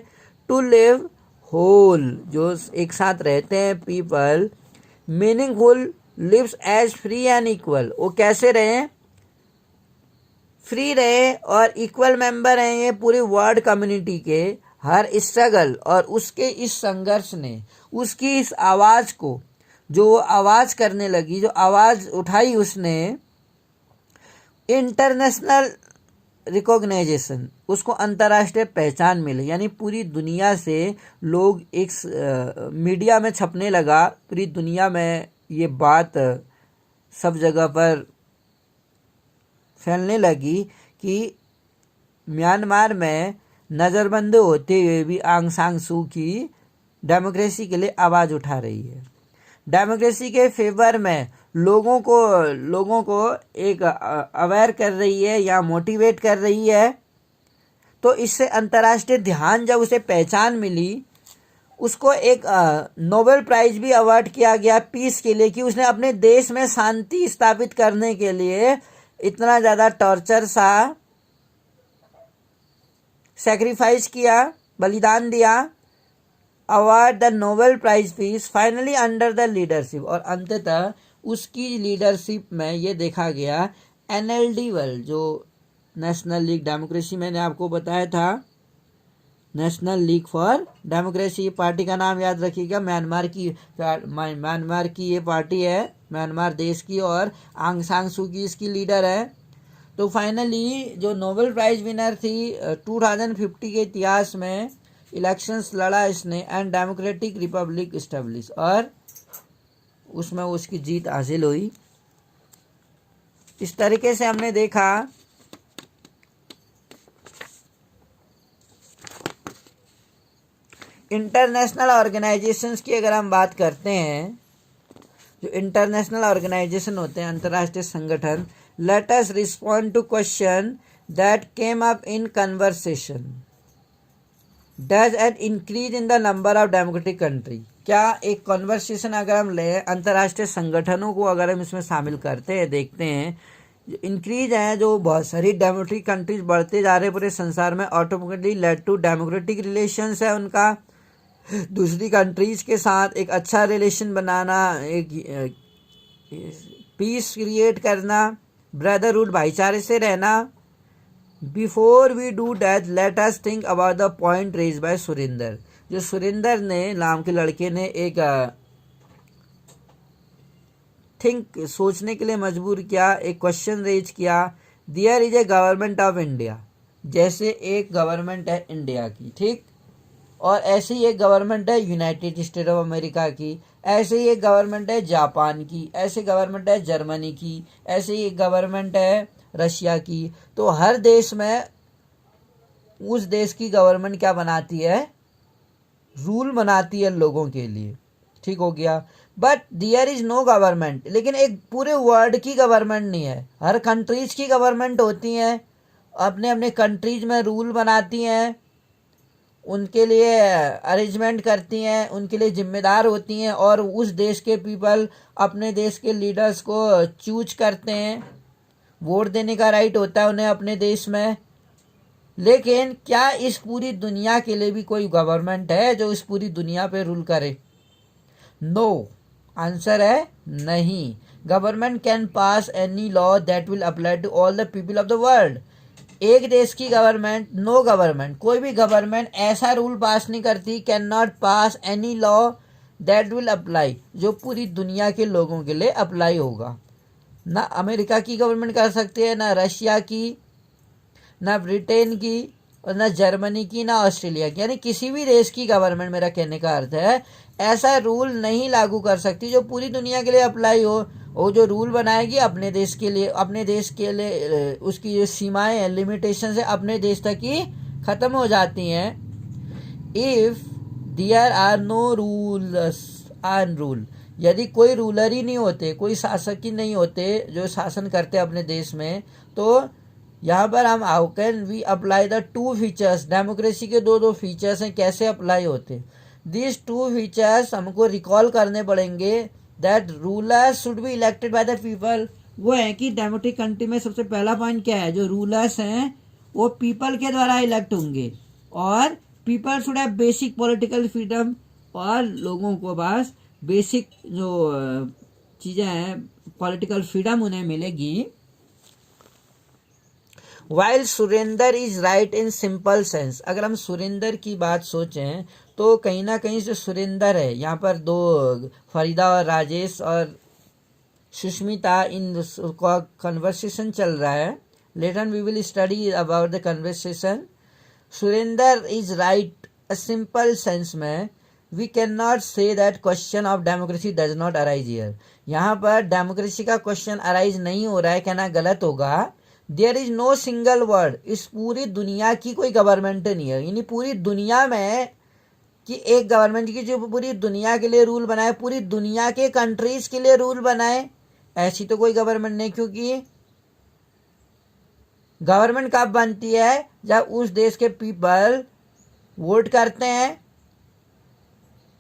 टू लिव होल, जो एक साथ रहते हैं people, meaningful lives as free and equal. वो कैसे रहें? फ्री रहे और इक्वल मेंबर हैं ये पूरी वर्ल्ड कम्युनिटी के। हर स्ट्रगल और उसके इस संघर्ष ने, उसकी इस आवाज़ को, जो आवाज़ करने लगी, जो आवाज़ उठाई उसने, इंटरनेशनल रिकॉग्नाइजेशन, उसको अंतर्राष्ट्रीय पहचान मिली। यानी पूरी दुनिया से लोग एक मीडिया में छपने लगा, पूरी दुनिया में ये बात सब जगह पर फैलने लगी कि म्यांमार में नज़रबंद होते हुए भी आंग सान सू की डेमोक्रेसी के लिए आवाज़ उठा रही है, डेमोक्रेसी के फेवर में लोगों को एक अवेयर कर रही है या मोटिवेट कर रही है। तो इससे अंतर्राष्ट्रीय ध्यान, जब उसे पहचान मिली, उसको एक नोबेल प्राइज़ भी अवार्ड किया गया पीस के लिए, कि उसने अपने देश में शांति स्थापित करने के लिए इतना ज़्यादा टॉर्चर सा सेक्रीफाइस किया, बलिदान दिया। Award the Nobel prize peace finally under the leadership, और अंततः उसकी लीडरशिप में ये देखा गया NLD वर्ल्ड, जो नेशनल लीग डेमोक्रेसी, मैंने आपको बताया था, National League for Democracy. Party का नाम याद रखिएगा, म्यांमार की ये पार्टी है, म्यांमार देश की, और आंग सान सू की इसकी लीडर है। तो फाइनली जो नोबेल प्राइज़ विनर थी 2050 के इतिहास में इलेक्शंस लड़ा इसने, एंड डेमोक्रेटिक रिपब्लिक इस्टेब्लिश, और उसमें उसकी जीत हासिल हुई। इस तरीके से हमने देखा इंटरनेशनल ऑर्गेनाइजेशंस की। अगर हम बात करते हैं, जो इंटरनेशनल ऑर्गेनाइजेशन होते हैं, अंतर्राष्ट्रीय संगठन, let us respond to question that came up in conversation, does an increase in the number of democratic country. क्या एक कन्वर्सेशन अगर हम लें, अंतर्राष्ट्रीय संगठनों को अगर हम इसमें शामिल करते हैं, देखते हैं इंक्रीज है, जो बहुत सारी डेमोक्रेटिक कंट्रीज बढ़ते जा रहे पूरे संसार में, automatically led to democratic relations है उनका दूसरी कंट्रीज के साथ, एक अच्छा रिलेशन बनाना, एक पीस क्रिएट करना, ब्रदरहुड, भाईचारे से रहना। Before we do that let us think about the point raise by Surender, जो सुरेंदर ने, नाम के लड़के ने एक सोचने के लिए मजबूर किया, एक क्वेश्चन रेज किया। There is a government of India, जैसे एक गवर्नमेंट है इंडिया की, ठीक, और ऐसे ही एक गवर्नमेंट है यूनाइटेड स्टेट ऑफ अमेरिका की, ऐसे ही एक गवर्नमेंट है जापान की, ऐसे गवर्नमेंट है जर्मनी की, ऐसे ही एक गवर्नमेंट है रशिया की। तो हर देश में उस देश की गवर्नमेंट क्या बनाती है? रूल बनाती है लोगों के लिए, ठीक हो गया। But there is no government, लेकिन एक पूरे वर्ल्ड की गवर्नमेंट नहीं है। हर कंट्रीज की गवर्नमेंट होती हैं, अपने अपने कंट्रीज में रूल बनाती हैं, उनके लिए अरेंजमेंट करती हैं, उनके लिए जिम्मेदार होती हैं, और उस देश के पीपल अपने देश के लीडर्स को चूज करते हैं, वोट देने का राइट होता है उन्हें अपने देश में। लेकिन क्या इस पूरी दुनिया के लिए भी कोई गवर्नमेंट है जो इस पूरी दुनिया पे रूल करे? नो, आंसर है नहीं। Government can pass any law that will apply to all the people of the world. एक देश की गवर्नमेंट, नो गवर्नमेंट, कोई भी गवर्नमेंट ऐसा रूल पास नहीं करती, can not pass any law that will apply, जो पूरी दुनिया के लोगों के लिए अप्लाई होगा। ना अमेरिका की गवर्नमेंट कर सकती है, ना रशिया की, ना ब्रिटेन की, और ना जर्मनी की, ना ऑस्ट्रेलिया की, यानी किसी भी देश की गवर्नमेंट, मेरा कहने का अर्थ है, ऐसा रूल नहीं लागू कर सकती जो पूरी दुनिया के लिए अप्लाई हो। वो जो रूल बनाएगी अपने देश के लिए उसकी जो सीमाएं हैं, लिमिटेशन है, अपने देश तक ही ख़त्म हो जाती हैं। If there are no rules are rule, यदि कोई रूलर ही नहीं होते, कोई शासक ही नहीं होते जो शासन करते अपने देश में, तो यहाँ पर हम how can we apply the two features, democracy के दो फीचर्स हैं, कैसे अप्लाई होते। दिस टू फीचर्स हमको रिकॉल करने पड़ेंगे। That rulers should be elected by the people, वो है कि डेमोक्रेटिक कंट्री में सबसे पहला पॉइंट क्या है, जो रूलर्स हैं वो पीपल के द्वारा इलेक्ट होंगे, और people should have basic political freedom, और लोगों को बस बेसिक जो चीज़ें हैं पॉलिटिकल फ्रीडम उन्हें मिलेगी। While Surender is right in simple sense, अगर हम सुरेंदर की बात सोचें तो कहीं ना कहीं जो सुरेंदर है, यहाँ पर दो फरीदा और राजेश और सुष्मिता, इन का कन्वर्सेशन चल रहा है। Later we will study about the conversation. Surender is right a simple sense में we can not say that question of democracy does not arise here, यहाँ पर डेमोक्रेसी का क्वेश्चन अराइज नहीं हो रहा है, कहना गलत होगा। There is no single word, इस पूरी दुनिया की कोई गवर्नमेंट नहीं है, यानी पूरी दुनिया में कि एक गवर्नमेंट की जो पूरी दुनिया के लिए रूल बनाए, पूरी दुनिया के कंट्रीज के लिए रूल बनाए, ऐसी तो कोई गवर्नमेंट नहीं। क्योंकि गवर्नमेंट कब बनती है, जब उस देश के पीपल वोट करते हैं।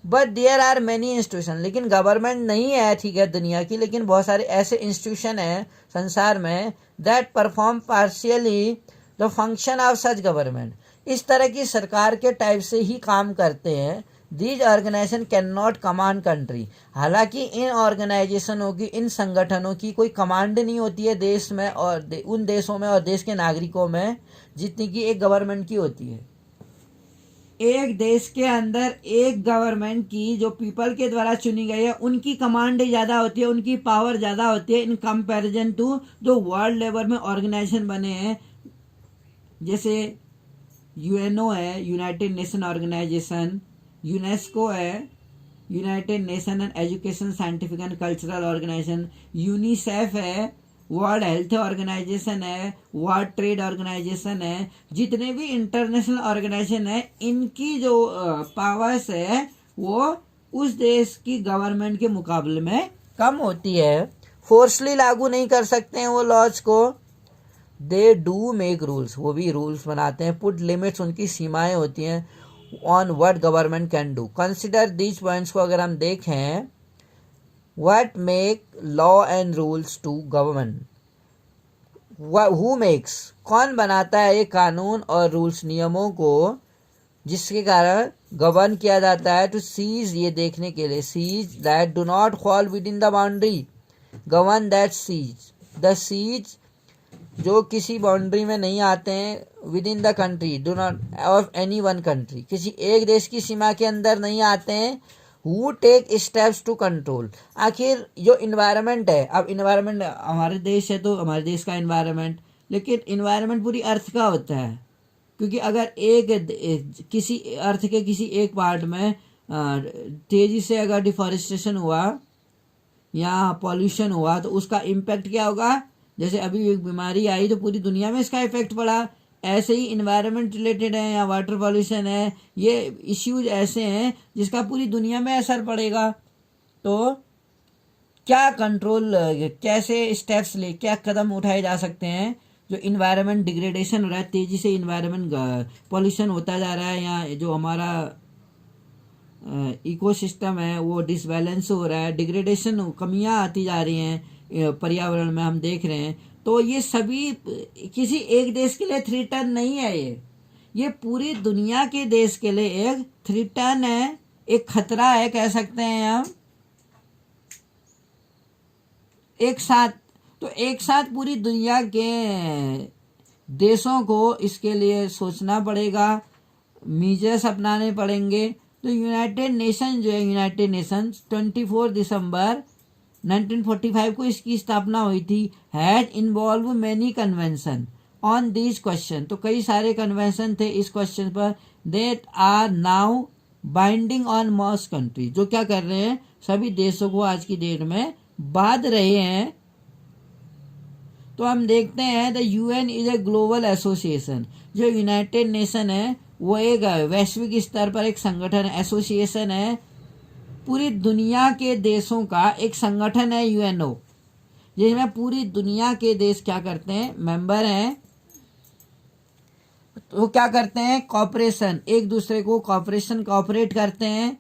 But there are many institution, लेकिन गवर्नमेंट नहीं है, ठीक है, दुनिया की, लेकिन बहुत सारे ऐसे इंस्टीट्यूशन हैं संसार में that perform partially the function of such government, इस तरह की सरकार के टाइप से ही काम करते हैं। These organisation can not command country, हालांकि इन ऑर्गेनाइजेशनों की, इन संगठनों की कोई कमांड नहीं होती है देश में और उन देशों में और देश के नागरिकों में जितनी की एक गवर्नमेंट की होती है। एक देश के अंदर एक गवर्नमेंट की जो पीपल के द्वारा चुनी गई है उनकी कमांड ज़्यादा होती है, उनकी पावर ज़्यादा होती है इन कंपैरिजन टू जो वर्ल्ड लेवल में ऑर्गेनाइजेशन बने हैं, जैसे यूएनओ है, यूनाइटेड नेशन ऑर्गेनाइजेशन, यूनेस्को है, United Nation and Education Scientific and Cultural Organisation, UNICEF है, वर्ल्ड हेल्थ ऑर्गेनाइजेशन है, वर्ल्ड ट्रेड ऑर्गेनाइजेशन है। जितने भी इंटरनेशनल ऑर्गेनाइजेशन है इनकी जो पावर्स है वो उस देश की गवर्नमेंट के मुकाबले में कम होती है, फोर्सली लागू नहीं कर सकते हैं वो लॉज को। दे डू मेक रूल्स, वो भी रूल्स बनाते हैं। पुट लिमिट्स, उनकी सीमाएं होती हैं। On what government can do, consider these points को अगर हम देखें। What make law and rules to government? Who makes? कौन बनाता है ये कानून और रूल्स, नियमों को जिसके कारण गवर्न किया जाता है। टू सीज, ये देखने के लिए, seas that do not fall within the boundary, govern that seas, the seas जो किसी बाउंड्री में नहीं आते हैं, within the country, do not of any one country, किसी एक देश की सीमा के अंदर नहीं आते हैं। Who take steps to control, आखिर जो इन्वायरमेंट है, अब इन्वायरमेंट हमारे देश है तो हमारे देश का इन्वायरमेंट, लेकिन इन्वायरमेंट पूरी अर्थ का होता है, क्योंकि अगर किसी अर्थ के किसी एक पार्ट में तेजी से अगर डिफॉरेस्टेशन हुआ या पॉल्यूशन हुआ तो उसका इम्पैक्ट क्या होगा। जैसे अभी एक बीमारी आई तो पूरी दुनिया में इसका इफेक्ट पड़ा, ऐसे ही इन्वायरमेंट रिलेटेड है या वाटर पॉल्यूशन है, ये इश्यूज ऐसे हैं जिसका पूरी दुनिया में असर पड़ेगा। तो क्या कंट्रोल, कैसे स्टेप्स ले, क्या कदम उठाए जा सकते हैं जो इन्वायरमेंट डिग्रेडेशन हो रहा है, तेज़ी से इन्वायरमेंट पॉल्यूशन होता जा रहा है, या जो हमारा इकोसिस्टम है वो डिसबैलेंस हो रहा है, डिग्रेडेशन, कमियां आती जा रही हैं पर्यावरण में, हम देख रहे हैं। तो ये सभी किसी एक देश के लिए थ्रेटन नहीं है, ये पूरी दुनिया के देश के लिए एक थ्रेटन है, एक खतरा है कह सकते हैं हम। एक साथ पूरी दुनिया के देशों को इसके लिए सोचना पड़ेगा, मीजर्स अपनाने पड़ेंगे। तो यूनाइटेड नेशन जो है, यूनाइटेड नेशन 24 दिसंबर 1945 को इसकी स्थापना हुई थी। Has involve many convention on this question, तो कई सारे कन्वेंशन थे इस क्वेश्चन पर। That are now binding on most country, जो क्या कर रहे हैं, सभी देशों को आज की डेट में बात रहे हैं, तो हम देखते हैं the UN is a global association. जो यूनाइटेड नेशन है वो एक वैश्विक स्तर पर एक संगठन एसोसिएशन है, पूरी दुनिया के देशों का एक संगठन है यूएनओ, जिसमें पूरी दुनिया के देश क्या करते हैं, मेंबर हैं। तो क्या करते हैं, कॉपरेशन, एक दूसरे को कॉपरेट करते हैं,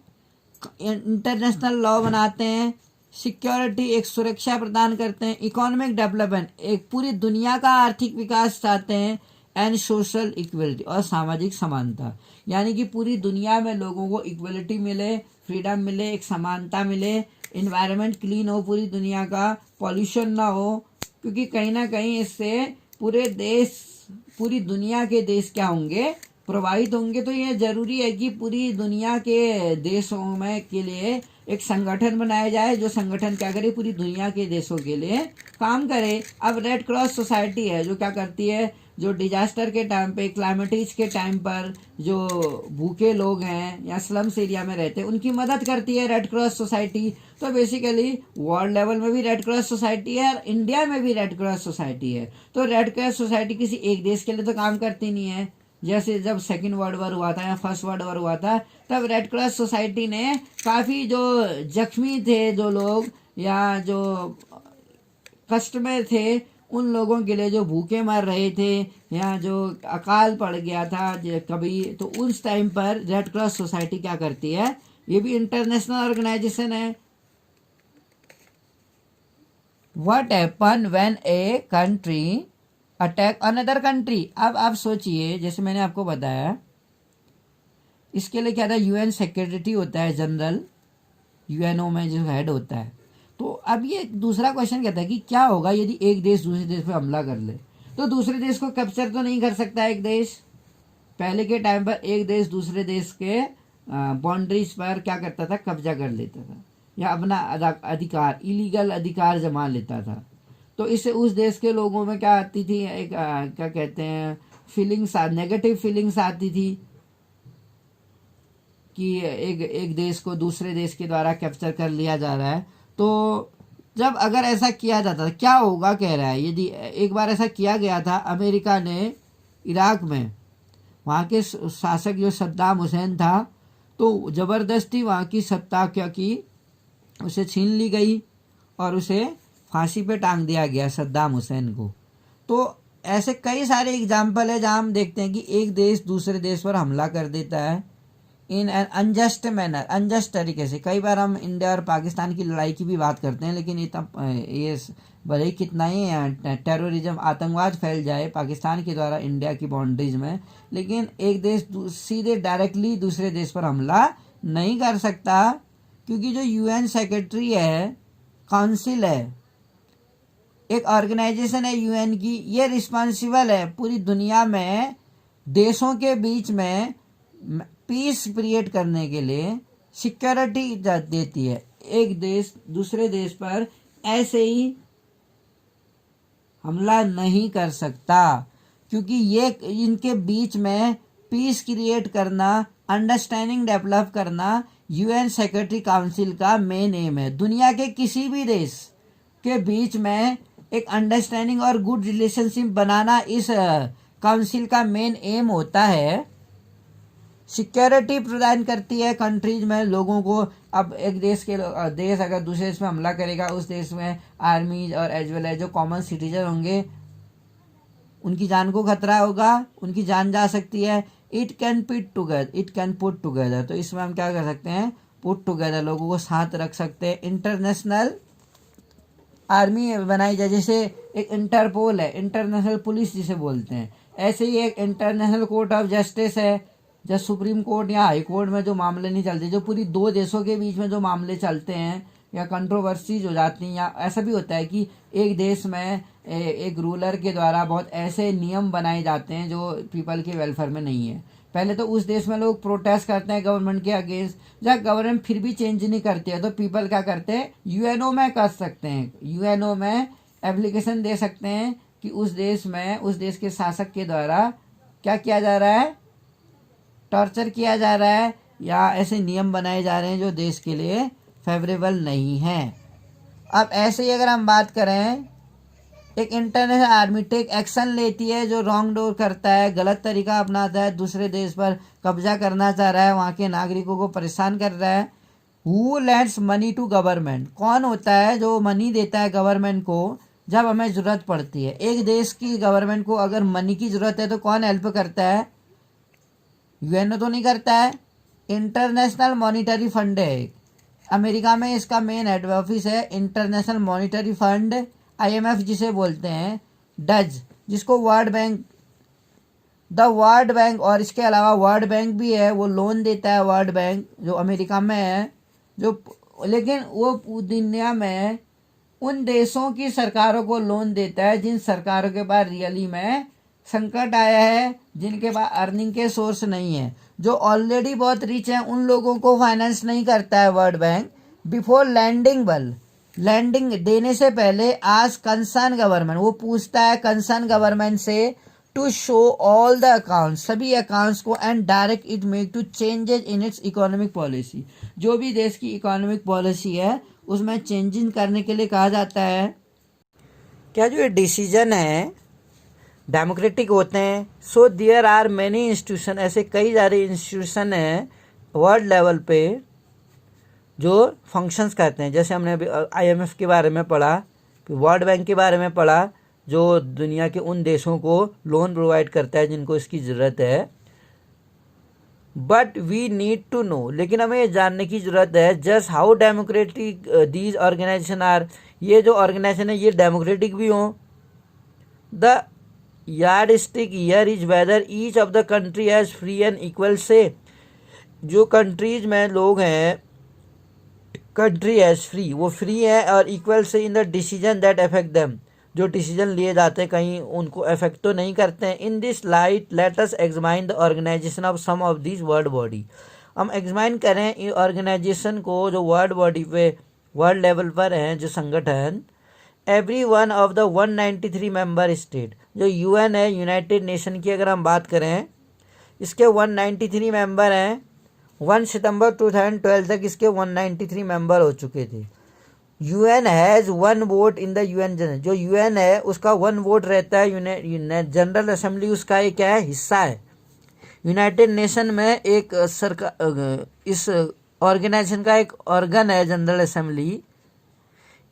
इंटरनेशनल लॉ बनाते हैं, सिक्योरिटी एक सुरक्षा प्रदान करते हैं, इकोनॉमिक डेवलपमेंट एक पूरी दुनिया का आर्थिक विकास चाहते हैं, एंड सोशल इक्वलिटी और सामाजिक समानता, यानी कि पूरी दुनिया में लोगों को इक्वलिटी मिले, फ्रीडम मिले, एक समानता मिले, इन्वायरमेंट क्लीन हो पूरी दुनिया का, पॉल्यूशन ना हो, क्योंकि कहीं ना कहीं इससे पूरे देश, पूरी दुनिया के देश क्या होंगे, प्रभावित होंगे। तो ये जरूरी है कि पूरी दुनिया के देशों में के लिए एक संगठन बनाया जाए, जो संगठन क्या करे, पूरी दुनिया के देशों के लिए काम करे। अब रेड क्रॉस सोसाइटी है जो क्या करती है, जो डिजास्टर के टाइम पे, क्लाइमेटीज के टाइम पर जो भूखे लोग हैं या स्लम्स एरिया में रहते हैं उनकी मदद करती है रेड क्रॉस सोसाइटी। तो बेसिकली वर्ल्ड लेवल में भी रेड क्रॉस सोसाइटी है और इंडिया में भी रेड क्रॉस सोसाइटी है। तो रेड क्रॉस सोसाइटी किसी एक देश के लिए तो काम करती नहीं है। जैसे जब सेकेंड वर्ल्ड वॉर हुआ था या फर्स्ट वर्ल्ड वॉर हुआ था, तब रेड क्रॉस सोसाइटी ने काफ़ी जो जख्मी थे जो लोग या जो कष्ट में थे उन लोगों के लिए, जो भूखे मर रहे थे या जो अकाल पड़ गया था कभी, तो उस टाइम पर रेड क्रॉस सोसाइटी क्या करती है, ये भी इंटरनेशनल ऑर्गेनाइजेशन है। What happen when a country attack another country. अब आप सोचिए, जैसे मैंने आपको बताया, इसके लिए क्या था, यूएन सेक्रेटरी होता है जनरल, यूएनओ में जो हेड होता है। तो अब ये दूसरा क्वेश्चन कहता है कि क्या होगा यदि एक देश दूसरे देश पे हमला कर ले, तो दूसरे देश को कैप्चर तो नहीं कर सकता एक देश। पहले के टाइम पर एक देश दूसरे देश के बाउंड्रीज पर क्या करता था, कब्जा कर लेता था या अपना अधिकार, इलीगल अधिकार जमा लेता था। तो इससे उस देश के लोगों में क्या आती थी, एक क्या कहते हैं, फीलिंग्स, नेगेटिव फीलिंग्स आती थी कि एक देश को दूसरे देश के द्वारा कैप्चर कर लिया जा रहा है। तो जब अगर ऐसा किया जाता था, क्या होगा कह रहा है, यदि एक बार ऐसा किया गया था, अमेरिका ने इराक में, वहाँ के शासक जो सद्दाम हुसैन था, तो ज़बरदस्ती वहाँ की सत्ता क्या की, उसे छीन ली गई और उसे फांसी पे टांग दिया गया सद्दाम हुसैन को। तो ऐसे कई सारे एग्जाम्पल है जहाँ हम देखते हैं कि एक देश दूसरे देश पर हमला कर देता है in an unjust manner, unjust तरीके से। कई बार हम इंडिया और पाकिस्तान की लड़ाई की भी बात करते हैं, लेकिन ये भले ही कितना ही टेररिज्म, आतंकवाद फैल जाए पाकिस्तान के द्वारा इंडिया की बाउंड्रीज में, लेकिन एक देश सीधे डायरेक्टली दूसरे देश पर हमला नहीं कर सकता, क्योंकि जो यूएन सेक्रेटरी है, काउंसिल है, एक ऑर्गेनाइजेशन है यूएन की, ये रिस्पॉन्सिबल है पूरी दुनिया में देशों के बीच में पीस क्रिएट करने के लिए, सिक्योरिटी देती है। एक देश दूसरे देश पर ऐसे ही हमला नहीं कर सकता, क्योंकि ये इनके बीच में पीस क्रिएट करना, अंडरस्टैंडिंग डेवलप करना यूएन सेक्रेटरी काउंसिल का मेन एम है। दुनिया के किसी भी देश के बीच में एक अंडरस्टैंडिंग और गुड रिलेशनशिप बनाना इस काउंसिल का मेन एम होता है। सिक्योरिटी प्रदान करती है कंट्रीज में लोगों को। अब एक देश अगर दूसरे देश में हमला करेगा, उस देश में आर्मी और एज वेल एज जो कॉमन सिटीजन होंगे उनकी जान को खतरा होगा, उनकी जान जा सकती है। इट कैन पुट टुगेदर, तो इसमें हम क्या कर सकते हैं, पुट टुगेदर, लोगों को साथ रख सकते हैं। इंटरनेशनल आर्मी बनाई जाए, जैसे एक इंटरपोल है, इंटरनेशनल पुलिस जिसे बोलते हैं, ऐसे ही एक इंटरनेशनल कोर्ट ऑफ जस्टिस है। जब सुप्रीम कोर्ट या हाई कोर्ट में जो मामले नहीं चलते, जो पूरी दो देशों के बीच में जो मामले चलते हैं या कंट्रोवर्सीज हो जाती हैं, या ऐसा भी होता है कि एक देश में एक रूलर के द्वारा बहुत ऐसे नियम बनाए जाते हैं जो पीपल के वेलफेयर में नहीं है। पहले तो उस देश में लोग प्रोटेस्ट करते हैं गवर्नमेंट के अगेंस्ट, जब गवर्नमेंट फिर भी चेंज नहीं करती है तो पीपल क्या करते हैं, यूएनओ में कर सकते हैं, यूएनओ में एप्लीकेशन दे सकते हैं कि उस देश में उस देश के शासक के द्वारा क्या किया जा रहा है, टॉर्चर किया जा रहा है या ऐसे नियम बनाए जा रहे हैं जो देश के लिए फेवरेबल नहीं है। अब ऐसे ही अगर हम बात करें, एक इंटरनेशनल आर्मी टेक एक्शन लेती है जो रॉन्ग डोर करता है, गलत तरीका अपनाता है, दूसरे देश पर कब्जा करना चाह रहा है, वहाँ के नागरिकों को परेशान कर रहा है। Who lends money to government, कौन होता है जो मनी देता है गवर्नमेंट को जब हमें ज़रूरत पड़ती है। एक देश की गवर्नमेंट को अगर मनी की ज़रूरत है तो कौन हेल्प करता है? यूएनओ तो नहीं करता है। इंटरनेशनल मॉनिटरी फंड है एक, अमेरिका में इसका मेन हेड ऑफिस है। इंटरनेशनल मॉनिटरी फंड, आईएमएफ जिसे बोलते हैं, डज, जिसको world bank, the world bank, और इसके अलावा वर्ल्ड बैंक भी है, वो लोन देता है। वर्ल्ड बैंक जो अमेरिका में है, जो लेकिन वो दुनिया में उन देशों की सरकारों को लोन देता है जिन सरकारों के पास रियली में संकट आया है, जिनके पास अर्निंग के सोर्स नहीं है। जो ऑलरेडी बहुत रिच हैं उन लोगों को फाइनेंस नहीं करता है वर्ल्ड बैंक। बिफोर लैंडिंग देने से पहले आज कंसर्न गवर्नमेंट, वो पूछता है कंसर्न गवर्नमेंट से to show all the accounts, सभी अकाउंट्स को, and direct it make to changes in its economic policy, जो भी देश की इकोनॉमिक पॉलिसी है उसमें चेंजिंग करने के लिए कहा जाता है। क्या जो ये डिसीजन है डेमोक्रेटिक होते हैं? So there are many institution, ऐसे कई सारे इंस्टीट्यूशन हैं वर्ल्ड लेवल पे जो फंक्शंस करते हैं। जैसे हमने अभी आईएमएफ के बारे में पढ़ा, वर्ल्ड बैंक के बारे में पढ़ा, जो दुनिया के उन देशों को लोन प्रोवाइड करता है जिनको इसकी ज़रूरत है। But we need to know, लेकिन हमें ये जानने की ज़रूरत है just how democratic these organisation are, ये जो ऑर्गेनाइजेशन है ये डेमोक्रेटिक भी हों। The yardstick here is whether each of the country has free and equal say, जो कंट्रीज में लोग हैं, कंट्री हैज़ फ्री, वो फ्री है, और equal say in the decision that affect them, जो डिसीजन लिए जाते हैं कहीं उनको अफेक्ट तो नहीं करते हैं। In this light let us examine the organisation of some of this world body, हम एग्जामाइन करें इन ऑर्गेनाइजेशन को जो वर्ल्ड बॉडी पे, वर्ल्ड लेवल पर हैं जो संगठन। Every one of the 193 member state, जो यूएन है, यूनाइटेड नेशन की अगर हम बात करें, इसके 193 मेंबर हैं। 1 सितंबर 2012 तक इसके 193 मेंबर हो चुके थे। UN has 1 vote in the UN general, जो यूएन है उसका 1 वोट रहता है। जनरल असेंबली उसका एक क्या है, हिस्सा है। यूनाइटेड नेशन में एक सरकार, इस ऑर्गेनाइजेशन का एक ऑर्गन है General Assembly.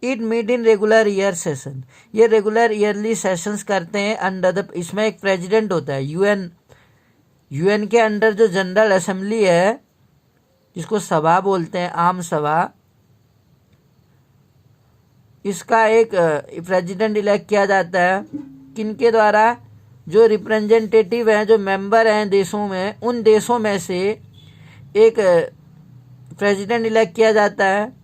It meet in regular year session, ये रेगुलर ईयरली सेशंस करते हैं अंडर द, इसमें एक प्रेसिडेंट होता है। यूएन के अंडर जो जनरल असेंबली है, जिसको सभा बोलते हैं, आम सभा, इसका एक प्रेसिडेंट इलेक्ट किया जाता है। किनके द्वारा? जो रिप्रेजेंटेटिव हैं, जो मेंबर हैं देशों में, उन देशों में से एक प्रेसिडेंट इलेक्ट किया जाता है।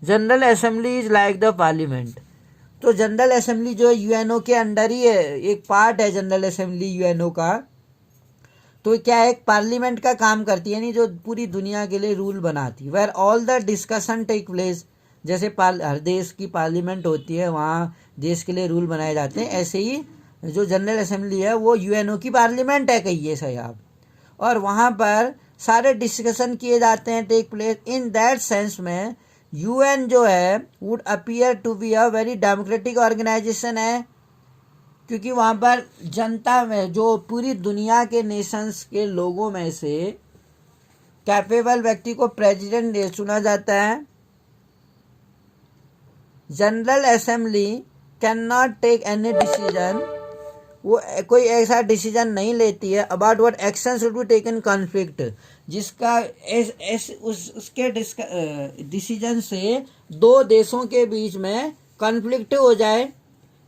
General assembly is like the parliament, तो जनरल असेंबली जो यूएनओ के अंडर ही है, एक पार्ट है जनरल असेंबली यूएनओ का। तो क्या है, एक पार्लियामेंट का काम करती है, यानी जो पूरी दुनिया के लिए रूल बनाती है। Where all the discussion take place, जैसे हर देश की पार्लियामेंट होती है, वहाँ देश के लिए रूल बनाए जाते हैं, ऐसे ही जो जनरल असेंबली है वो यूएनओ की पार्लियामेंट है, कहिए सही आप। और वहाँ पर सारे डिस्कशन किए जाते हैं, take place. In that sense में यूएन जो है would appear to be a very democratic organisation है, क्योंकि वहाँ पर जनता में, जो पूरी दुनिया के नेशंस के लोगों में से कैपेबल व्यक्ति को प्रेसिडेंट चुना जाता है। General Assembly can not take any decision, वो कोई ऐसा डिसीजन नहीं लेती है about what action should be taken conflict, जिसका उसके डिसीजन से दो देशों के बीच में कॉन्फ्लिक्ट हो जाए,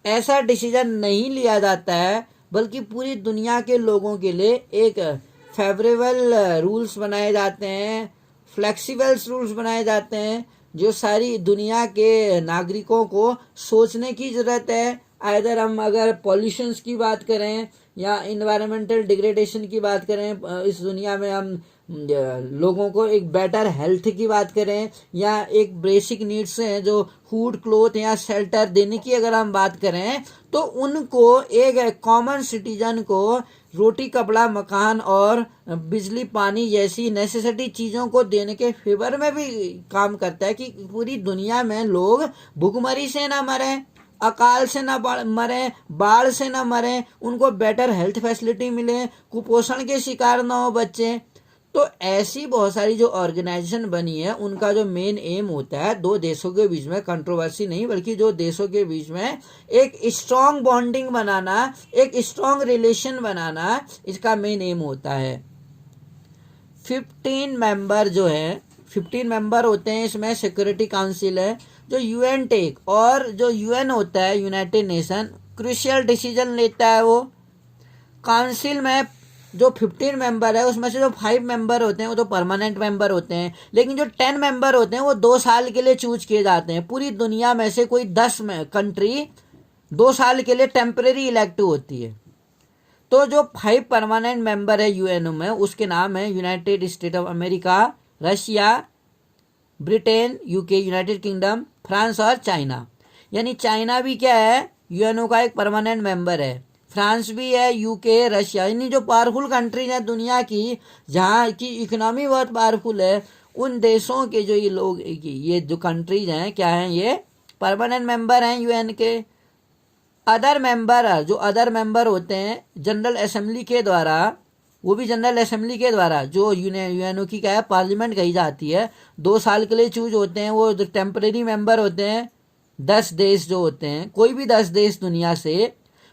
ऐसा डिसीजन नहीं लिया जाता है, बल्कि पूरी दुनिया के लोगों के लिए एक फेवरेबल रूल्स बनाए जाते हैं, फ्लेक्सिबल रूल्स बनाए जाते हैं, जो सारी दुनिया के नागरिकों को सोचने की ज़रूरत है। आइदर हम अगर पॉल्यूशंस की बात करें या इन्वायरमेंटल डिग्रेडेशन की बात करें, इस दुनिया में हम लोगों को एक बेटर हेल्थ की बात करें या एक बेसिक नीड्स हैं जो फूड क्लोथ या शेल्टर देने की अगर हम बात करें, तो उनको एक कॉमन सिटीजन को रोटी कपड़ा मकान और बिजली पानी जैसी नेसेसिटी चीज़ों को देने के फेवर में भी काम करता है कि पूरी दुनिया में लोग भूखमरी से ना मरे, अकाल से ना मरे, बाढ़ से ना मरे, उनको बेटर हेल्थ फैसिलिटी मिले, कुपोषण के शिकार ना हो बच्चे। तो ऐसी बहुत सारी जो ऑर्गेनाइजेशन बनी है उनका जो मेन एम होता है दो देशों के बीच में कंट्रोवर्सी नहीं बल्कि जो देशों के बीच में एक स्ट्रॉन्ग बॉन्डिंग बनाना, एक स्ट्रॉन्ग रिलेशन बनाना, इसका मेन एम होता है। 15 मेंबर जो है 15 मेंबर होते हैं इसमें। सिक्योरिटी काउंसिल है जो यूएन टेक, और जो यूएन होता है यूनाइटेड नेशन क्रूशियल डिसीजन लेता है। वो काउंसिल में जो 15 मेंबर है उसमें से जो 5 मेंबर होते हैं वो तो परमानेंट मेंबर होते हैं, लेकिन जो 10 मेंबर होते हैं वो 2 साल के लिए चूज किए जाते हैं। पूरी दुनिया में से कोई 10 कंट्री 2 साल के लिए टेम्परेरी इलेक्टिव होती है। तो जो 5 परमानेंट मेंबर है यूएनओ में उसके नाम है United state of America, Russia, Britain, UK, United kingdom, France और चाइना। यानी चाइना भी क्या है, यूएनओ का एक परमानेंट मेंबर है। फ्रांस भी है, यूके, रशिया, यानी जो पावरफुल कंट्रीज हैं दुनिया की, जहाँ की इकोनॉमी बहुत पावरफुल है, उन देशों के जो ये लोग, ये जो कंट्रीज हैं क्या हैं, ये परमानेंट मेंबर हैं यूएन के। अदर मेंबर, जो अदर मेंबर होते हैं जनरल असेंबली के द्वारा, वो भी जनरल असेंबली के द्वारा, जो यूएनओ की क्या है पार्लियामेंट कही जाती है, 2 साल के लिए चूज होते हैं। वो जो टेम्परेरी मेंबर होते हैं 10 देश जो होते हैं, कोई भी 10 देश दुनिया से,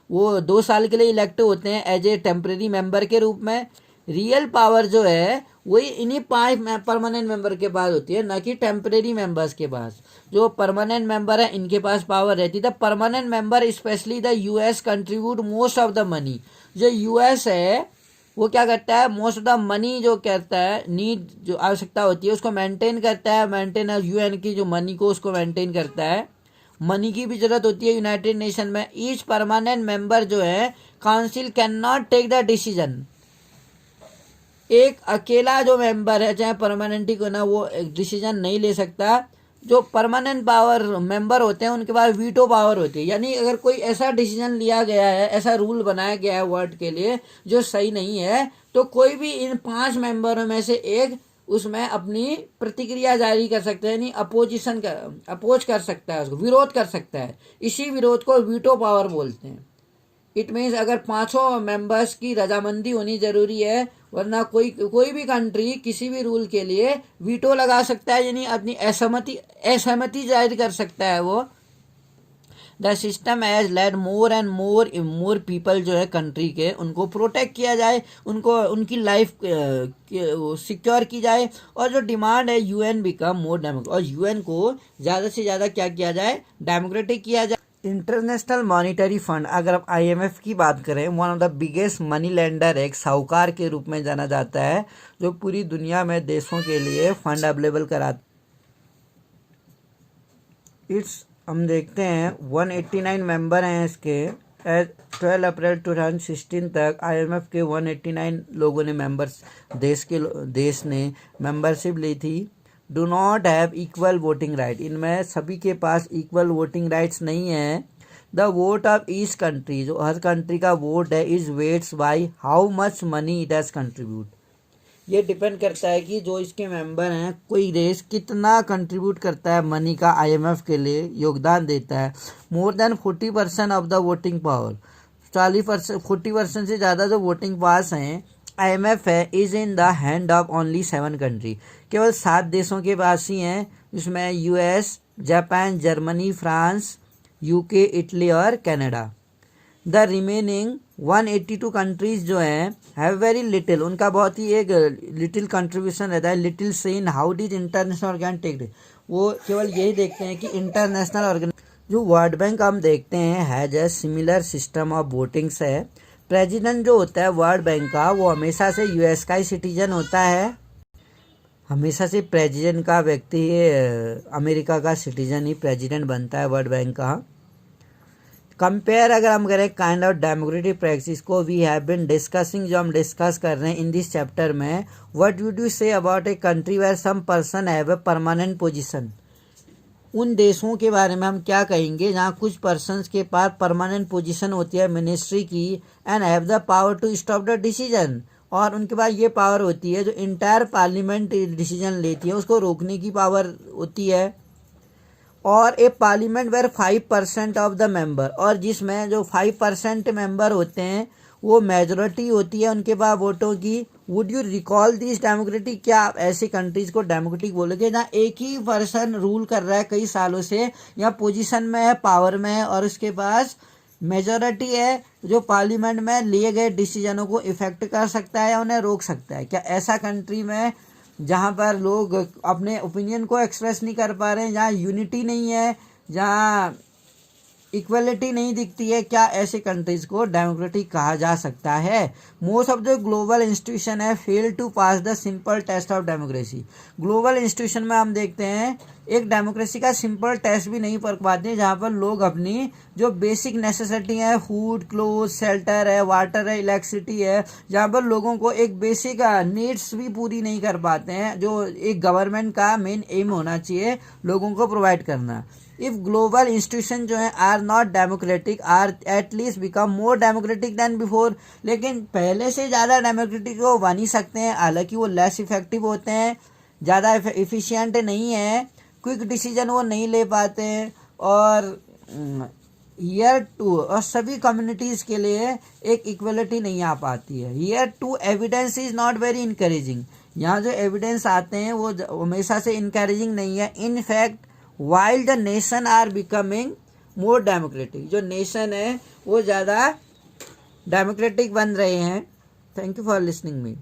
वो 2 साल के लिए इलेक्ट होते हैं एज ए टेम्परेरी मेंबर के रूप में। रियल पावर जो है वही इन्हीं 5 परमानेंट मेंबर के पास होती है, ना कि टेम्परेरी मेंबर्स के पास। जो परमानेंट मेंबर है इनके पास पावर रहती है। The permanent member specially the US contribute most of the money. जो यूएस है वो क्या करता है, मोस्ट ऑफ द मनी जो करता है, नीड जो आवश्यकता होती है उसको मेंटेन करता है, मेंटेन यूएन की जो मनी को उसको मेंटेन करता है। मनी की भी जरूरत होती है यूनाइटेड नेशन में। ईच परमानेंट मेंबर जो है council can not take the decision. एक अकेला जो मेंबर है चाहे परमानेंट ही को ना, वो डिसीजन नहीं ले सकता। जो परमानेंट पावर मेंबर होते हैं उनके पास वीटो पावर होती है। यानी अगर कोई ऐसा डिसीजन लिया गया है, ऐसा रूल बनाया गया है वर्ल्ड के लिए जो सही नहीं है, तो कोई भी इन 5 मेंबरों में से एक उसमें अपनी प्रतिक्रिया जारी कर सकता है, यानी अपोज कर सकता है, उसको विरोध कर सकता है। इसी विरोध को वीटो पावर बोलते हैं। इट मीन्स अगर 5 मेंबर्स की रजामंदी होनी जरूरी है, वरना कोई भी कंट्री किसी भी रूल के लिए वीटो लगा सकता है, यानी अपनी असहमति जाहिर कर सकता है वो। The system has lead more and more people जो है कंट्री के, उनको प्रोटेक्ट किया जाए, उनको उनकी लाइफ सिक्योर की जाए, और जो डिमांड है यूएन बिकम मोर डेमोक्रेटिक, और यूएन को ज़्यादा से ज़्यादा क्या किया जाए, डेमोक्रेटिक किया जाए। इंटरनेशनल मॉनिटरी फंड, अगर हम आईएमएफ की बात करें, one of the biggest money lender, एक साहूकार के रूप में जाना जाता है, जो पूरी दुनिया में देशों के लिए फंड अवेलेबल कराता। हम देखते हैं 189 मेंबर हैं इसके। 12 अप्रैल 2016 तक आईएमएफ के 189 लोगों ने देश ने मेंबरशिप ली थी। Do not have equal voting right, इनमें सभी के पास इक्वल वोटिंग राइट्स नहीं है। The vote of each country, जो हर कंट्री का वोट है, is weights by how much money it has contribute. ये डिपेंड करता है कि जो इसके मेंबर हैं, कोई देश कितना कंट्रीब्यूट करता है मनी का, आईएमएफ के लिए योगदान देता है। More than 40% of the voting power, 40% से ज़्यादा जो वोटिंग पास हैं आईएमएफ है, is in the hand of only 7 country, केवल 7 देशों के पास ही हैं। इसमें US, Japan, Germany, France, UK, Italy और कनाडा। द रिमेनिंग 182 कंट्रीज जो हैं हैव वेरी लिटिल, उनका बहुत ही एक लिटिल कंट्रीब्यूशन रहता है। Little say in how this international organisation take, वो केवल यही देखते हैं कि इंटरनेशनल ऑर्गेनाइजेशन, जो वर्ल्ड बैंक हम देखते हैं has a similar system of votings है। प्रेसिडेंट जो होता है वर्ल्ड बैंक का, वो हमेशा से यूएस का ही सिटीजन होता है। हमेशा से प्रेसिडेंट का व्यक्ति अमेरिका का सिटीजन ही प्रेसिडेंट बनता है वर्ल्ड बैंक का। कंपेयर अगर हम करें काइंड ऑफ डेमोक्रेटिक प्रैक्टिस को, वी हैव बीन डिस्कसिंग, जो हम डिस्कस कर रहे हैं इन दिस चैप्टर में, what would you say about a country where some person have a permanent position. उन देशों के बारे में हम क्या कहेंगे जहाँ कुछ पर्सन्स के पास परमानेंट पोजीशन होती है मिनिस्ट्री की, and have the power to stop the decision, और उनके पास ये पावर होती है जो इंटायर पार्लियामेंट डिसीजन लेती है उसको रोकने की पावर होती है। और a parliament where 5% of the member, और जिसमें जो 5% मेंबर होते हैं वो मेजोरिटी होती है उनके पास वोटों की। Would you recall this democratic, क्या आप ऐसी कंट्रीज को डेमोक्रेटिक बोलोगे जहाँ एक ही पर्सन रूल कर रहा है कई सालों से, या पोजीशन में है, पावर में है, और उसके पास मेजोरिटी है जो पार्लियामेंट में लिए गए डिसीजनों को इफेक्ट कर सकता है या उन्हें रोक सकता है। क्या ऐसा कंट्री में जहाँ पर लोग अपने ओपिनियन को एक्सप्रेस नहीं कर पा रहे हैं, जहाँ यूनिटी नहीं है, जहाँ इक्वलिटी नहीं दिखती है, क्या ऐसे कंट्रीज को डेमोक्रेटिक कहा जा सकता है? Most of the global institution है fail to pass the simple test of democracy. Global institution में हम देखते हैं एक डेमोक्रेसी का सिंपल टेस्ट भी नहीं कर पाते, जहाँ पर लोग अपनी जो बेसिक नेसेसिटी है, फूड, क्लोथ, शेल्टर है, वाटर है, इलेक्ट्रिसिटी है, जहाँ पर लोगों को एक बेसिक नीड्स भी पूरी नहीं कर पाते हैं, जो एक गवर्नमेंट का मेन एम होना चाहिए लोगों को प्रोवाइड करना। इफ ग्लोबल इंस्टीट्यूशन जो है are not democratic, or at least become more democratic than before, लेकिन पहले से ज़्यादा डेमोक्रेटिक वो बन ही सकते हैं, हालांकि वो लेस इफेक्टिव होते हैं, ज़्यादा इफिशिएंट नहीं है, क्विक डिसीजन वो नहीं ले पाते हैं, और ईयर टू और सभी कम्युनिटीज़ के लिए एक इक्वलिटी नहीं आ पाती है। Here too evidence is not very encouraging, यहाँ जो एविडेंस आते हैं वो हमेशा से इनकरेजिंग नहीं है। In fact while the nation are becoming more democratic, जो नेशन है वो ज़्यादा डेमोक्रेटिक बन रहे हैं। Thank you for listening me.